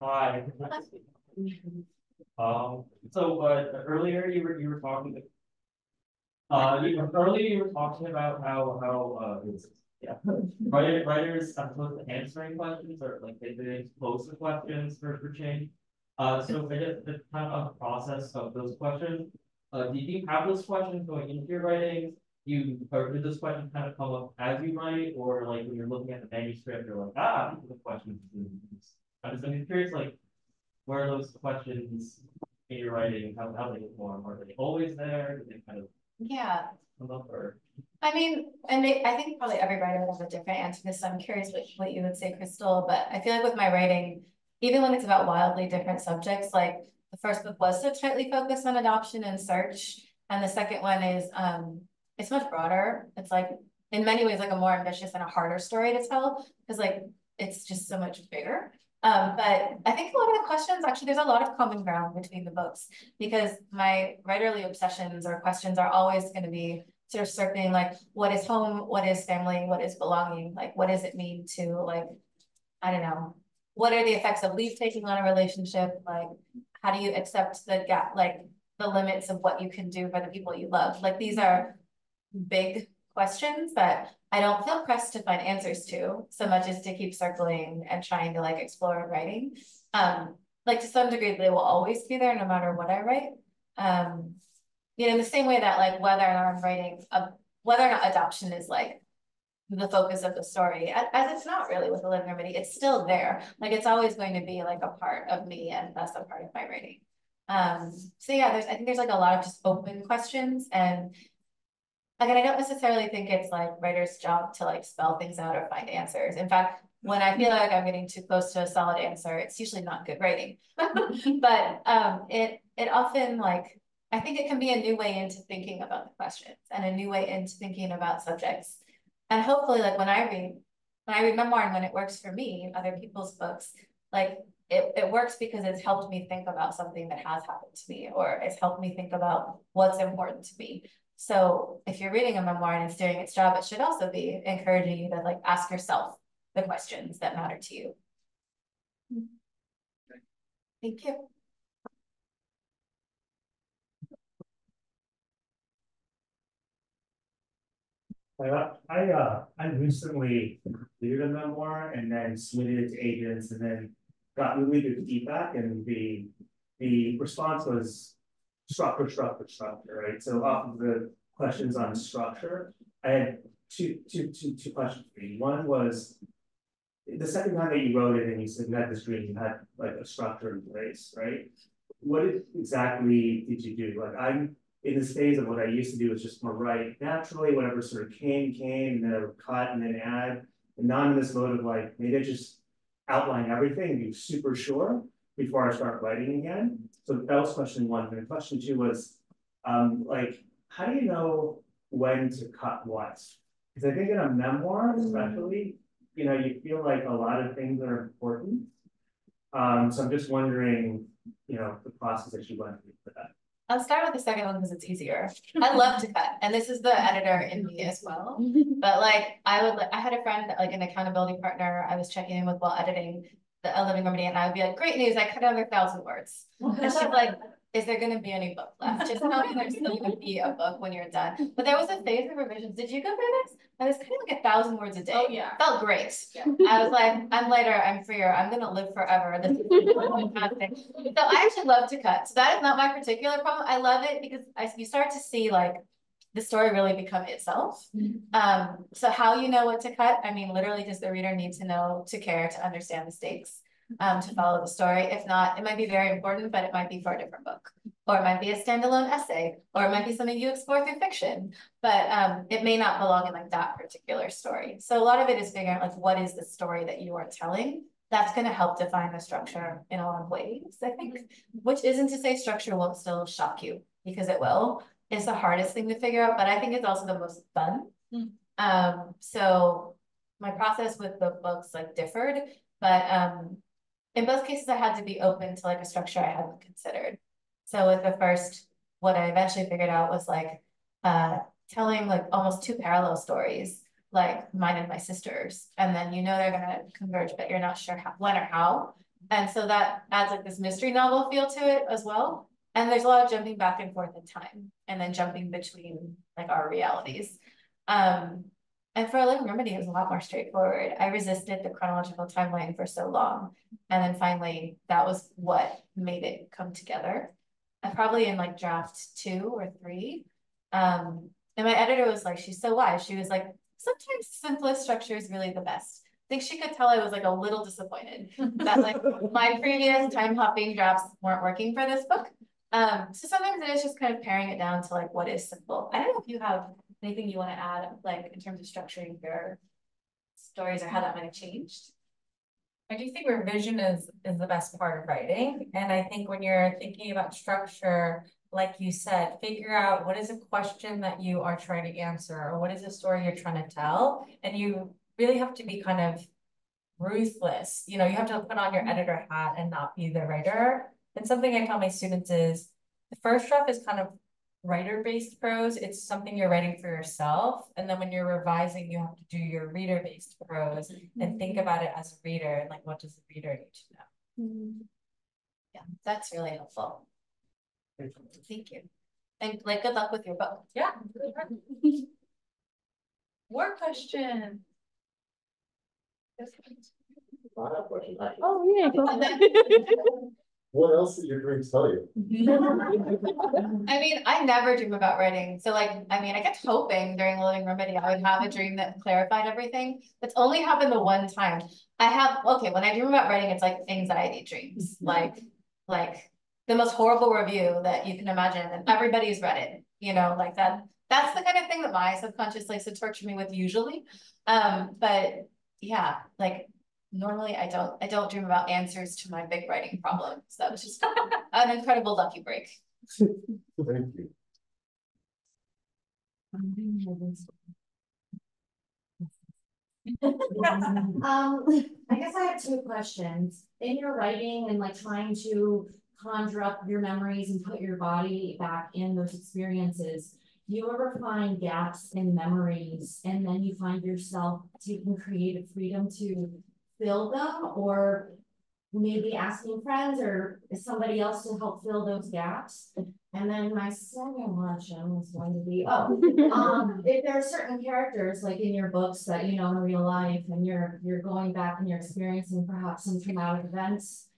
Hi. Earlier you were talking about how writers are supposed to answering questions or like they pose the questions for change. So I guess the kind of process of those questions, do you have those questions going into your writing? Or do those questions kind of come up as you write, or like when you're looking at the manuscript, you're like, these are the questions. I'm just curious, like, where are those questions in your writing, how they form? Are they always there? Do they kind of come up, or? I mean, and I think probably every writer will have a different answer to this, so I'm curious what you would say, Crystal, but I feel like with my writing, even when it's about wildly different subjects, like the first book was so tightly focused on adoption and search, and the second one is, it's much broader. It's like, in many ways, like a more ambitious and a harder story to tell, because like, it's just so much bigger. But I think a lot of the questions, actually, there's a lot of common ground between the books, because my writerly obsessions or questions are always going to be sort of circling like, what is home? What is family? What is belonging? Like, what does it mean to like, I don't know, what are the effects of leave taking on a relationship? Like, how do you accept the gap, like the limits of what you can do for the people you love? Like, these are big questions that I don't feel pressed to find answers to so much as to keep circling and trying to like explore and writing. Like to some degree, they will always be there no matter what I write. You know, in the same way that like whether or not I'm writing, whether or not adoption is like the focus of the story, as it's not really with the Living Remedy, it's still there. Like it's always going to be like a part of me and thus a part of my writing. So yeah, I think there's like a lot of just open questions, and again, I don't necessarily think it's like writer's job to like spell things out or find answers. In fact, when I feel like I'm getting too close to a solid answer, it's usually not good writing. But it often like, I think it can be a new way into thinking about the questions and a new way into thinking about subjects. And hopefully like when I read memoir and when it works for me, other people's books, like it works because it's helped me think about something that has happened to me, or it's helped me think about what's important to me. So if you're reading a memoir and it's doing its job, it should also be encouraging you to like ask yourself the questions that matter to you. Thank you. I recently completed a memoir and then submitted it to agents and then got really good feedback, and the response was structure, right? So off of the questions on structure, I had two questions for you. One was, the second time that you wrote it and you said you had this dream, you had like a structure in place, right? What exactly did you do? Like I'm in this phase of what I used to do is just more write naturally, whatever sort of came, and then I would cut and then add. And now I'm in this mode of like, maybe I just outline everything and be super sure before I start writing again. So that was question one. And question two was, like, how do you know when to cut what? Because I think in a memoir, especially, you know, you feel like a lot of things are important. So I'm just wondering, you know, the process that you went through for that. I'll start with the second one because it's easier. I love to cut, and this is the editor in me as well. But like, I had a friend, like an accountability partner, I was checking in with while editing a Living Remedy, and I would be like, great news, I cut another 1,000 words. And she's like, is there gonna be any book left? Just tell me there's still gonna be a book when you're done. But there was a phase of revisions. Did you go through this? I was cutting like 1,000 words a day. Oh, yeah. Felt great. Yeah. I was like, I'm lighter, I'm freer, I'm gonna live forever. This is fantastic. So I actually love to cut. So that is not my particular problem. I love it because you start to see like the story really become itself. So how you know what to cut? I mean, literally, does the reader need to know, to care, to understand the stakes, to follow the story? If not, it might be very important, but it might be for a different book, or it might be a standalone essay, or it might be something you explore through fiction, but it may not belong in like that particular story. So a lot of it is figuring out like, what is the story that you are telling? That's going to help define the structure in a lot of ways, I think, which isn't to say structure won't still shock you, because it will. It's the hardest thing to figure out, but I think it's also the most fun. So my process with the books like differed, but in both cases I had to be open to like a structure I hadn't considered. So with the first, what I eventually figured out was like telling like almost two parallel stories, like mine and my sister's, and then you know they're gonna converge, but you're not sure how, when or how. And so that adds like this mystery novel feel to it as well. And there's a lot of jumping back and forth in time, and then jumping between like our realities. And for A Living Remedy, it was a lot more straightforward. I resisted the chronological timeline for so long. And then finally, that was what made it come together. And probably in like draft 2 or 3. And my editor was like, she's so wise. She was like, sometimes simplest structure is really the best. I think she could tell I was like a little disappointed that like my previous time hopping drafts weren't working for this book. So sometimes it is just kind of paring it down to like what is simple. I don't know if you have anything you want to add, like in terms of structuring your stories or how that might have changed. I do think revision is the best part of writing. And I think when you're thinking about structure, like you said, figure out what is a question that you are trying to answer, or what is a story you're trying to tell. And you really have to be kind of ruthless. You know, you have to put on your editor hat and not be the writer. And something I tell my students is the first draft is kind of writer-based prose. It's something you're writing for yourself. And then when you're revising, you have to do your reader-based prose and think about it as a reader and like, what does the reader need to know? Yeah, that's really helpful. Thank you. And like, good luck with your book. Yeah. More questions. I have a question. Oh, yeah. What else did your dreams tell you? I mean, I never dream about writing. So like, I mean, I kept hoping during Living Remedy, I would have a dream that clarified everything. That's only happened the one time. Okay, when I dream about writing, it's like anxiety dreams, like the most horrible review that you can imagine, and everybody's read it, you know, like that. That's the kind of thing that my subconscious likes to torture me with usually. But yeah, like normally I don't dream about answers to my big writing problems. That was just an incredible lucky break. Thank you. I guess I have two questions. In your writing and like trying to conjure up your memories and put your body back in those experiences, do you ever find gaps in memories and then you find yourself taking creative freedom to fill them, or maybe asking friends or somebody else to help fill those gaps? And then my second question was going to be, if there are certain characters like in your books that you know in real life and you're going back and you're experiencing perhaps some traumatic events,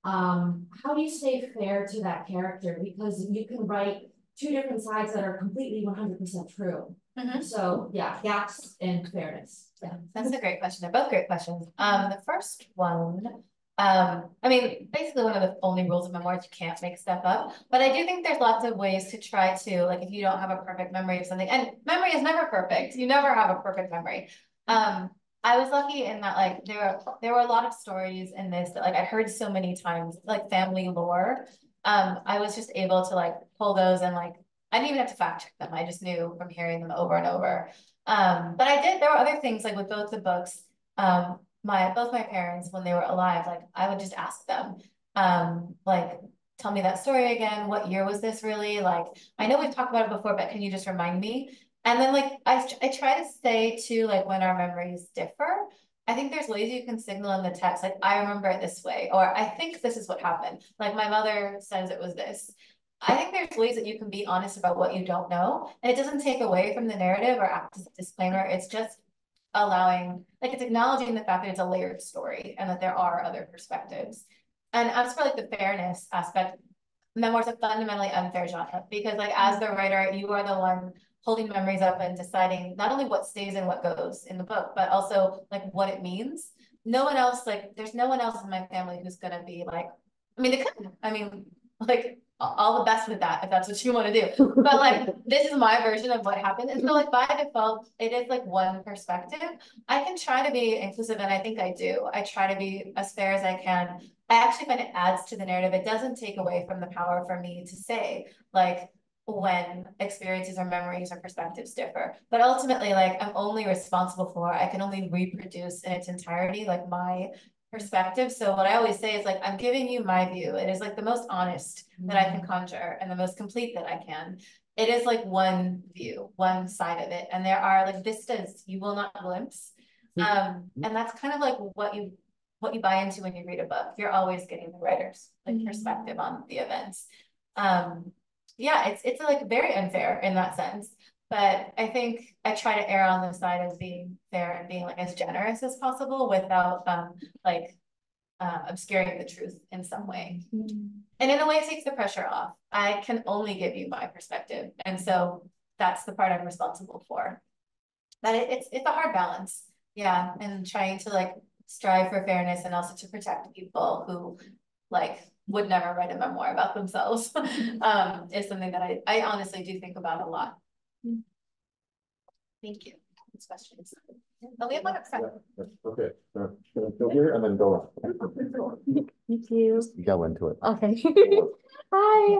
how do you stay fair to that character? Because you can write two different sides that are completely 100% true. So yeah, gaps and fairness. Yeah, that's a great question. They're both great questions. The first one, I mean, basically one of the only rules of memoir is you can't make stuff up, but I do think there's lots of ways to try to, like, if you don't have a perfect memory of something, and memory is never perfect, you never have a perfect memory. I was lucky in that, like, there were a lot of stories in this that, like, I heard so many times, like family lore. I was just able to, like, pull those and, like, I didn't even have to fact check them. I just knew from hearing them over and over. But there were other things, like with both the books, both my parents, when they were alive, like I would just ask them, like, tell me that story again. What year was this really? Like, I know we've talked about it before, but can you just remind me? And then like, I try to say too, like when our memories differ, I think there's ways you can signal in the text, like, I remember it this way, or I think this is what happened. Like my mother says it was this. I think there's ways that you can be honest about what you don't know. And it doesn't take away from the narrative or act as a disclaimer. It's just allowing, like it's acknowledging the fact that it's a layered story and that there are other perspectives. And as for like the fairness aspect, memoirs a fundamentally unfair genre because like as the writer, you are the one holding memories up and deciding not only what stays and what goes in the book, but also like what it means. No one else, like there's no one else in my family who's gonna be like, I mean, they could, I mean, like all the best with that, if that's what you want to do. But like, this is my version of what happened. And so like by default, it is like one perspective. I can try to be inclusive and I think I do. I try to be as fair as I can. I actually find it adds to the narrative. It doesn't take away from the power for me to say like when experiences or memories or perspectives differ. But ultimately, like I'm only responsible for, I can only reproduce in its entirety, like my perspective. So what I always say is like, I'm giving you my view. It is like the most honest that I can conjure and the most complete that I can. It is like one view, one side of it. And there are like vistas you will not glimpse. And that's kind of like what you buy into when you read a book. You're always getting the writer's like perspective on the events. Yeah, it's like very unfair in that sense. But I think I try to err on the side of being fair and being like as generous as possible without obscuring the truth in some way. And in a way it takes the pressure off. I can only give you my perspective. And so that's the part I'm responsible for. But it's a hard balance. Yeah. And trying to like strive for fairness and also to protect people who like would never write a memoir about themselves is something that I honestly do think about a lot. Thank you. These questions. Oh, we have one up front. Okay, go here and then go around. Thank you. You go into it. Okay. Hi.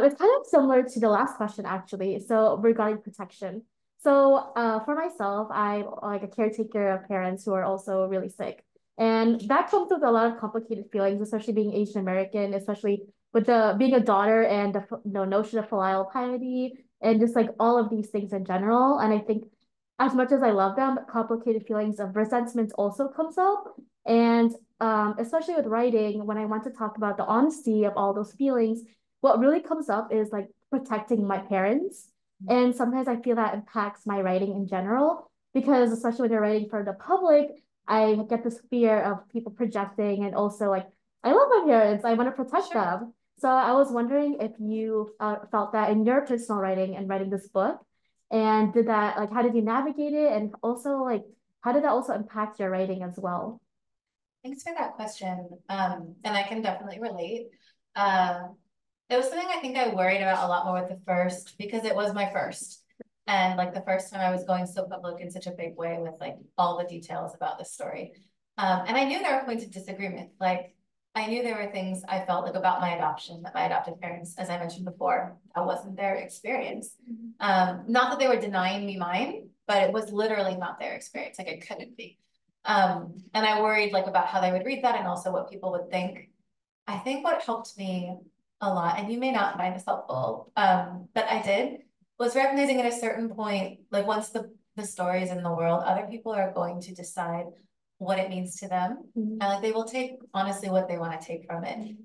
It's kind of similar to the last question, actually. So regarding protection. So for myself, I'm like a caretaker of parents who are also really sick. And that comes with a lot of complicated feelings, especially being Asian American, especially with being a daughter and the notion of filial piety and just like all of these things in general. And I think as much as I love them, complicated feelings of resentment also comes up. And especially with writing, when I want to talk about the honesty of all those feelings, what really comes up is like protecting my parents. And sometimes I feel that impacts my writing in general, because especially when you're writing for the public, I get this fear of people projecting, and also like, I love my parents, I want to protect them. So I was wondering if you felt that in your personal writing and writing this book, and did that, like, how did you navigate it? And also like, how did that also impact your writing as well? Thanks for that question. And I can definitely relate. It was something I think I worried about a lot more with the first, because it was my first. And like the first time I was going so public in such a big way with like all the details about this story. And I knew there were points of disagreement. Like I knew there were things I felt like about my adoption, that my adoptive parents, as I mentioned before, that wasn't their experience. Not that they were denying me mine, but it was literally not their experience. Like it couldn't be. And I worried like about how they would read that and also what people would think. I think what helped me a lot, and you may not find this helpful, but I did, was recognizing at a certain point, like once the story is in the world, other people are going to decide what it means to them. And like they will take honestly what they want to take from it.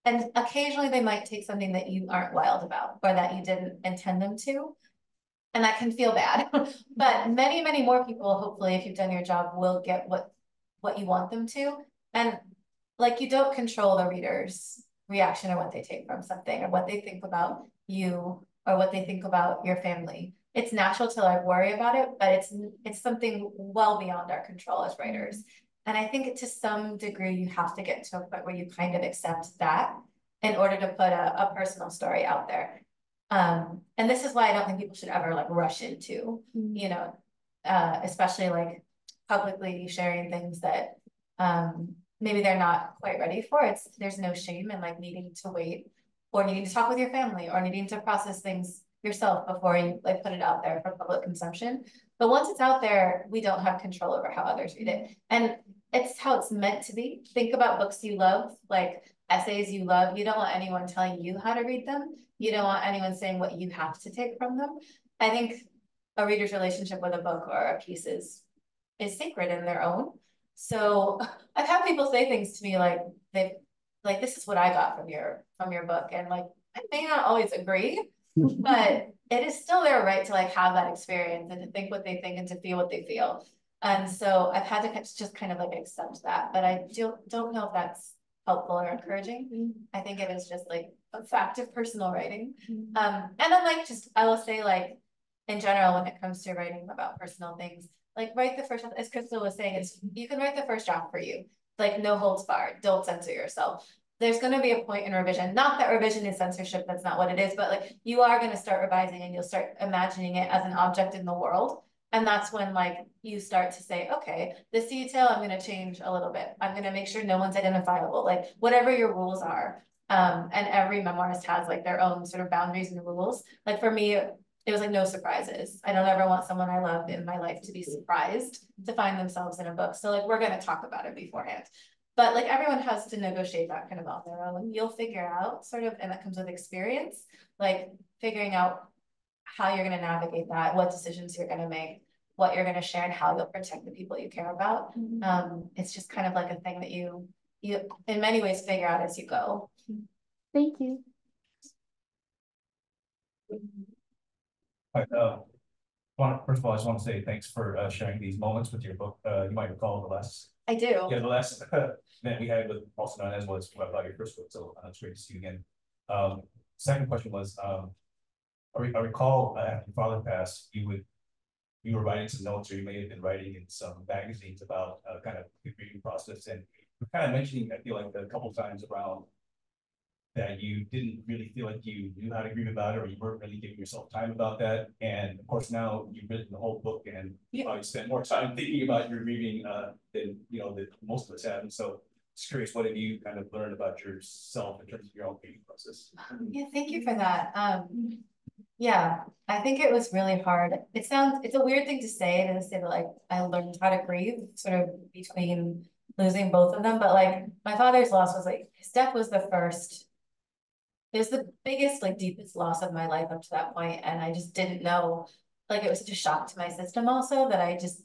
And occasionally they might take something that you aren't wild about or that you didn't intend them to. And that can feel bad. But many, many more people, hopefully, if you've done your job, will get what you want them to. And like you don't control the reader's reaction or what they take from something or what they think about you or what they think about your family. It's natural to like worry about it, but it's something well beyond our control as writers. And I think to some degree, you have to get to a point where you kind of accept that in order to put a personal story out there. And this is why I don't think people should ever like rush into, you know, especially like publicly sharing things that maybe they're not quite ready for. There's no shame in like needing to wait or needing to talk with your family or needing to process things yourself before you like put it out there for public consumption. But once it's out there, we don't have control over how others read it. And it's how it's meant to be. Think about books you love. Like essays you love, you don't want anyone telling you how to read them. You don't want anyone saying what you have to take from them. I think a reader's relationship with a book or a piece is sacred in their own. So I've had people say things to me like this is what I got from your book, and like I may not always agree, but it is still their right to like have that experience and to think what they think and to feel what they feel. And so I've had to just kind of like accept that, but I don't know if that's helpful or encouraging. I think it is just like a fact of personal writing. And then like just I will say like in general when it comes to writing about personal things, like write the first draft, as Crystal was saying, you can write the first draft for you. Like no holds barred, don't censor yourself. There's going to be a point in revision. Not that revision is censorship, that's not what it is, but like you are going to start revising and you'll start imagining it as an object in the world. And that's when like you start to say, okay, this detail I'm going to change a little bit. I'm going to make sure no one's identifiable, like whatever your rules are. And every memoirist has like their own sort of boundaries and rules. Like for me, it was like no surprises. I don't ever want someone I love in my life to be surprised to find themselves in a book. So like, we're going to talk about it beforehand. But like everyone has to negotiate that kind of on their own. You'll figure out sort of, and that comes with experience, like figuring out how you're going to navigate that, what decisions you're going to make, what you're going to share, and how you'll protect the people you care about. It's just kind of like a thing that you in many ways figure out as you go. Thank you. First of all, I just want to say thanks for sharing these moments with your book. You might recall the last. I do. Yeah, the last event we had with also known as was about your first book. So it's great to see you again. Second question was, I recall after your father passed, you were writing some notes, or you may have been writing in some magazines about kind of the grieving process, and you're kind of mentioning, I feel like a couple of times around that you didn't really feel like you knew how to grieve about it, or you weren't really giving yourself time about that. And of course, now you've written the whole book, and you probably spent more time thinking about your grieving than that most of us have. And so, just curious, what have you kind of learned about yourself in terms of your own grieving process? Yeah, thank you for that. Yeah, I think it was really hard. It's a weird thing to say that like I learned how to grieve sort of between losing both of them, but like my father's loss was like his death was the first. It was the biggest, like deepest loss of my life up to that point, and I just didn't know. Like it was such a shock to my system also that I just.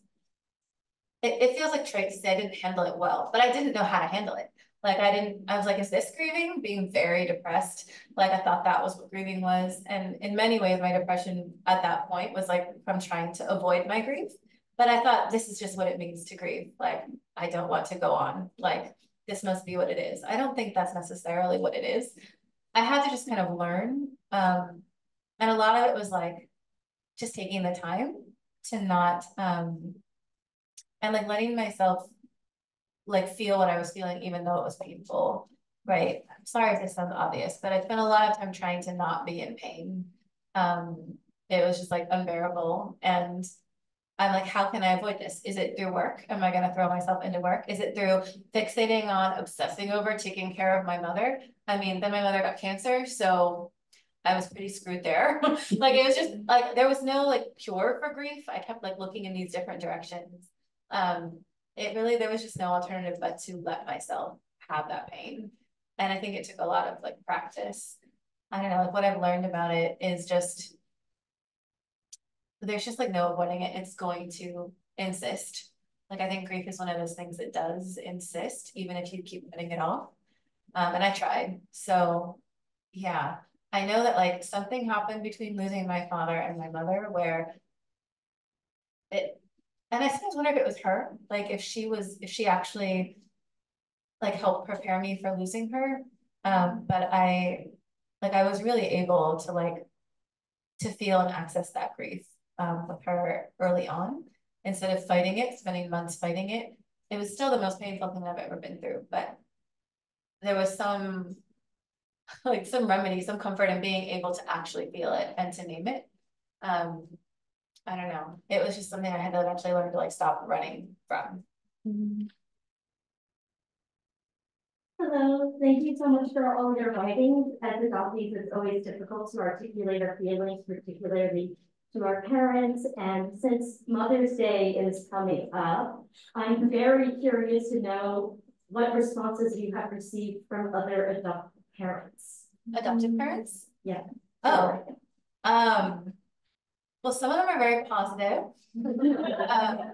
It feels like trite to say I didn't handle it well, but I didn't know how to handle it. Like I was like, is this grieving? Being very depressed. Like I thought that was what grieving was. And in many ways, my depression at that point was like from trying to avoid my grief. But I thought this is just what it means to grieve. Like, I don't want to go on. Like, this must be what it is. I don't think that's necessarily what it is. I had to just kind of learn. And a lot of it was like just taking the time to not, and like letting myself like feel what I was feeling, even though it was painful, right? I'm sorry if this sounds obvious, but I spent a lot of time trying to not be in pain. It was just like unbearable. And I'm like, how can I avoid this? Is it through work? Am I going to throw myself into work? Is it through fixating on obsessing over taking care of my mother? I mean, then my mother got cancer, so I was pretty screwed there. Like, it was just like, there was no like cure for grief. I kept like looking in these different directions. There was just no alternative but to let myself have that pain. And I think it took a lot of like practice. I don't know, like what I've learned about it is just, there's just like no avoiding it. It's going to insist. Like, I think grief is one of those things that does insist, even if you keep putting it off. And I tried. So yeah, I know that like something happened between losing my father and my mother where and I sometimes wonder if it was her, like if she actually like helped prepare me for losing her. But I was really able to like to feel and access that grief with her early on instead of fighting it, spending months fighting it. It was still the most painful thing I've ever been through, but there was some remedy, some comfort in being able to actually feel it and to name it. I don't know. It was just something I had to eventually learn to like stop running from. Hello, thank you so much for all your writings. As adoptees, it's always difficult to articulate our feelings, particularly to our parents. And since Mother's Day is coming up, I'm very curious to know what responses you have received from other adoptive parents. Adoptive parents? Yeah. Oh, well, some of them are very positive.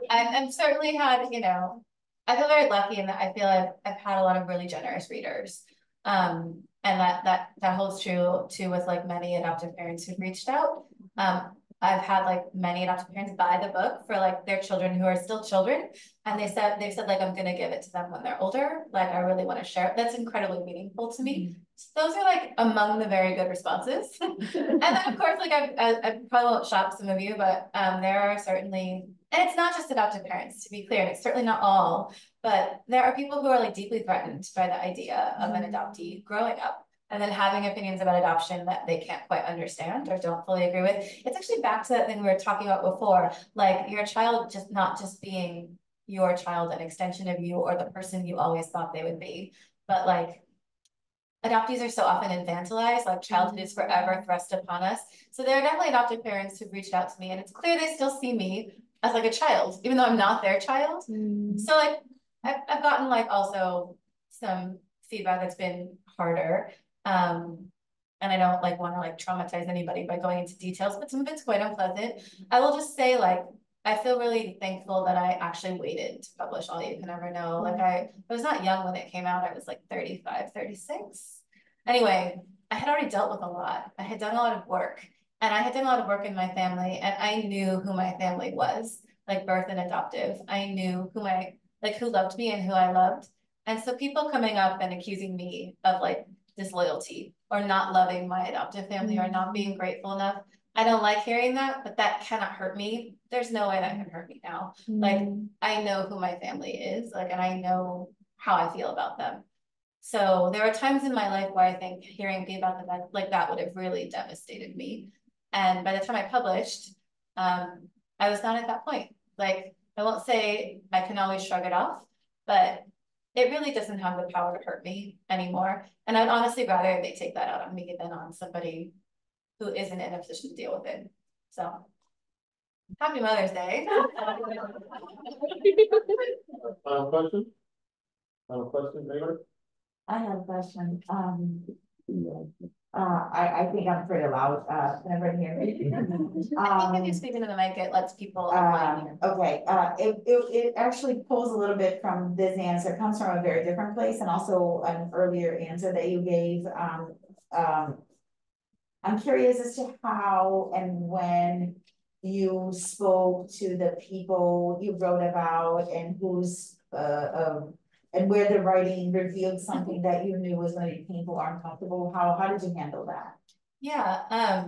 And certainly had, you know, I feel very lucky in that I feel I've had a lot of really generous readers. And that holds true too with like many adoptive parents who've reached out. I've had like many adoptive parents buy the book for like their children who are still children. And they've said like, I'm gonna give it to them when they're older. Like, I really want to share it. That's incredibly meaningful to me. So those are like among the very good responses. And then of course, like I probably won't shock some of you, but there are certainly, and it's not just adoptive parents, to be clear, and it's certainly not all, but there are people who are like deeply threatened by the idea of an adoptee growing up and then having opinions about adoption that they can't quite understand or don't fully agree with. It's actually back to that thing we were talking about before, like your child just not just being your child, an extension of you or the person you always thought they would be, but like adoptees are so often infantilized, like childhood is forever thrust upon us. So there are definitely adoptive parents who've reached out to me and it's clear they still see me as like a child, even though I'm not their child. So like, I've gotten like also some feedback that's been harder. And I don't like want to like traumatize anybody by going into details, but some of it's quite unpleasant. I will just say like, I feel really thankful that I actually waited to publish All You Can Ever Know. Like I was not young when it came out. I was like 35, 36. Anyway, I had already dealt with a lot. I had done a lot of work and I had done a lot of work in my family and I knew who my family was, like birth and adoptive. I knew who loved me and who I loved. And so people coming up and accusing me of like disloyalty or not loving my adoptive family or not being grateful enough. I don't like hearing that, but that cannot hurt me. There's no way that can hurt me now. Like, I know who my family is, like, and I know how I feel about them. So there are times in my life where I think hearing feedback like that would have really devastated me. And by the time I published, I was not at that point. Like, I won't say I can always shrug it off, but it really doesn't have the power to hurt me anymore. And I'd honestly rather they take that out on me than on somebody who isn't in a position to deal with it. So, happy Mother's Day. Final question? Final question, anybody? I have a question. I think I'm pretty loud. Can everybody hear me? I think if you speak into the mic, it lets people online hear. Okay. It actually pulls a little bit from this answer. It comes from a very different place, and also an earlier answer that you gave. I'm curious as to how and when you spoke to the people you wrote about and and where the writing revealed something that you knew was going to be painful or uncomfortable. How did you handle that? Yeah, I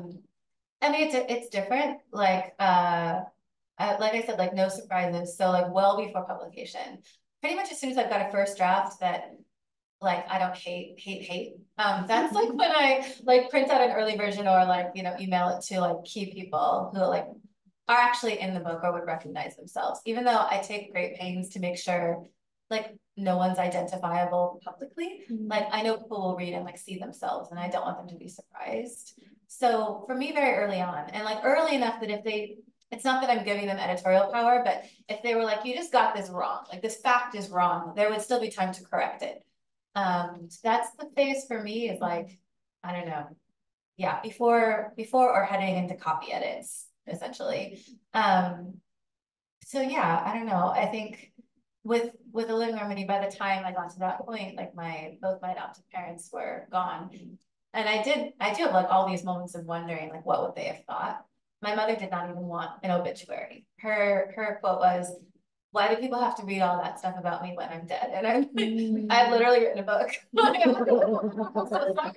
mean, it's different. Like I said, like no surprises. So like well before publication, pretty much as soon as I've got a first draft that like I don't hate. That's like when I like print out an early version or like, you know, email it to like key people who like are actually in the book or would recognize themselves, even though I take great pains to make sure like no one's identifiable publicly. Like I know people will read and like see themselves and I don't want them to be surprised. So for me, very early on and like early enough that it's not that I'm giving them editorial power, but if they were like, you just got this wrong, like this fact is wrong, there would still be time to correct it. So that's the phase for me is like, I don't know. Yeah, before or heading into copy edits, essentially. So yeah, I don't know. I think with a living remedy, by the time I got to that point, like both my adoptive parents were gone. And I do have like all these moments of wondering, like, what would they have thought? My mother did not even want an obituary. Her quote was, why do people have to read all that stuff about me when I'm dead? And I'm like, I've literally written a book. But, I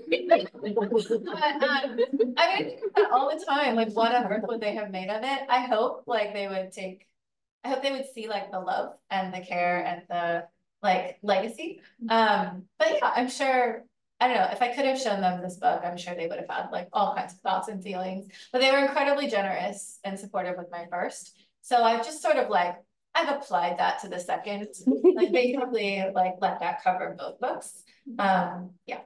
mean, I think that all the time, like what on earth would they have made of it? I hope they would see like the love and the care and the like legacy. But yeah, I'm sure, I don't know, if I could have shown them this book, I'm sure they would have had like all kinds of thoughts and feelings, but they were incredibly generous and supportive with my first. So I've just sort of like, I've applied that to the second, like basically like let that cover both books. Yeah.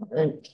Great.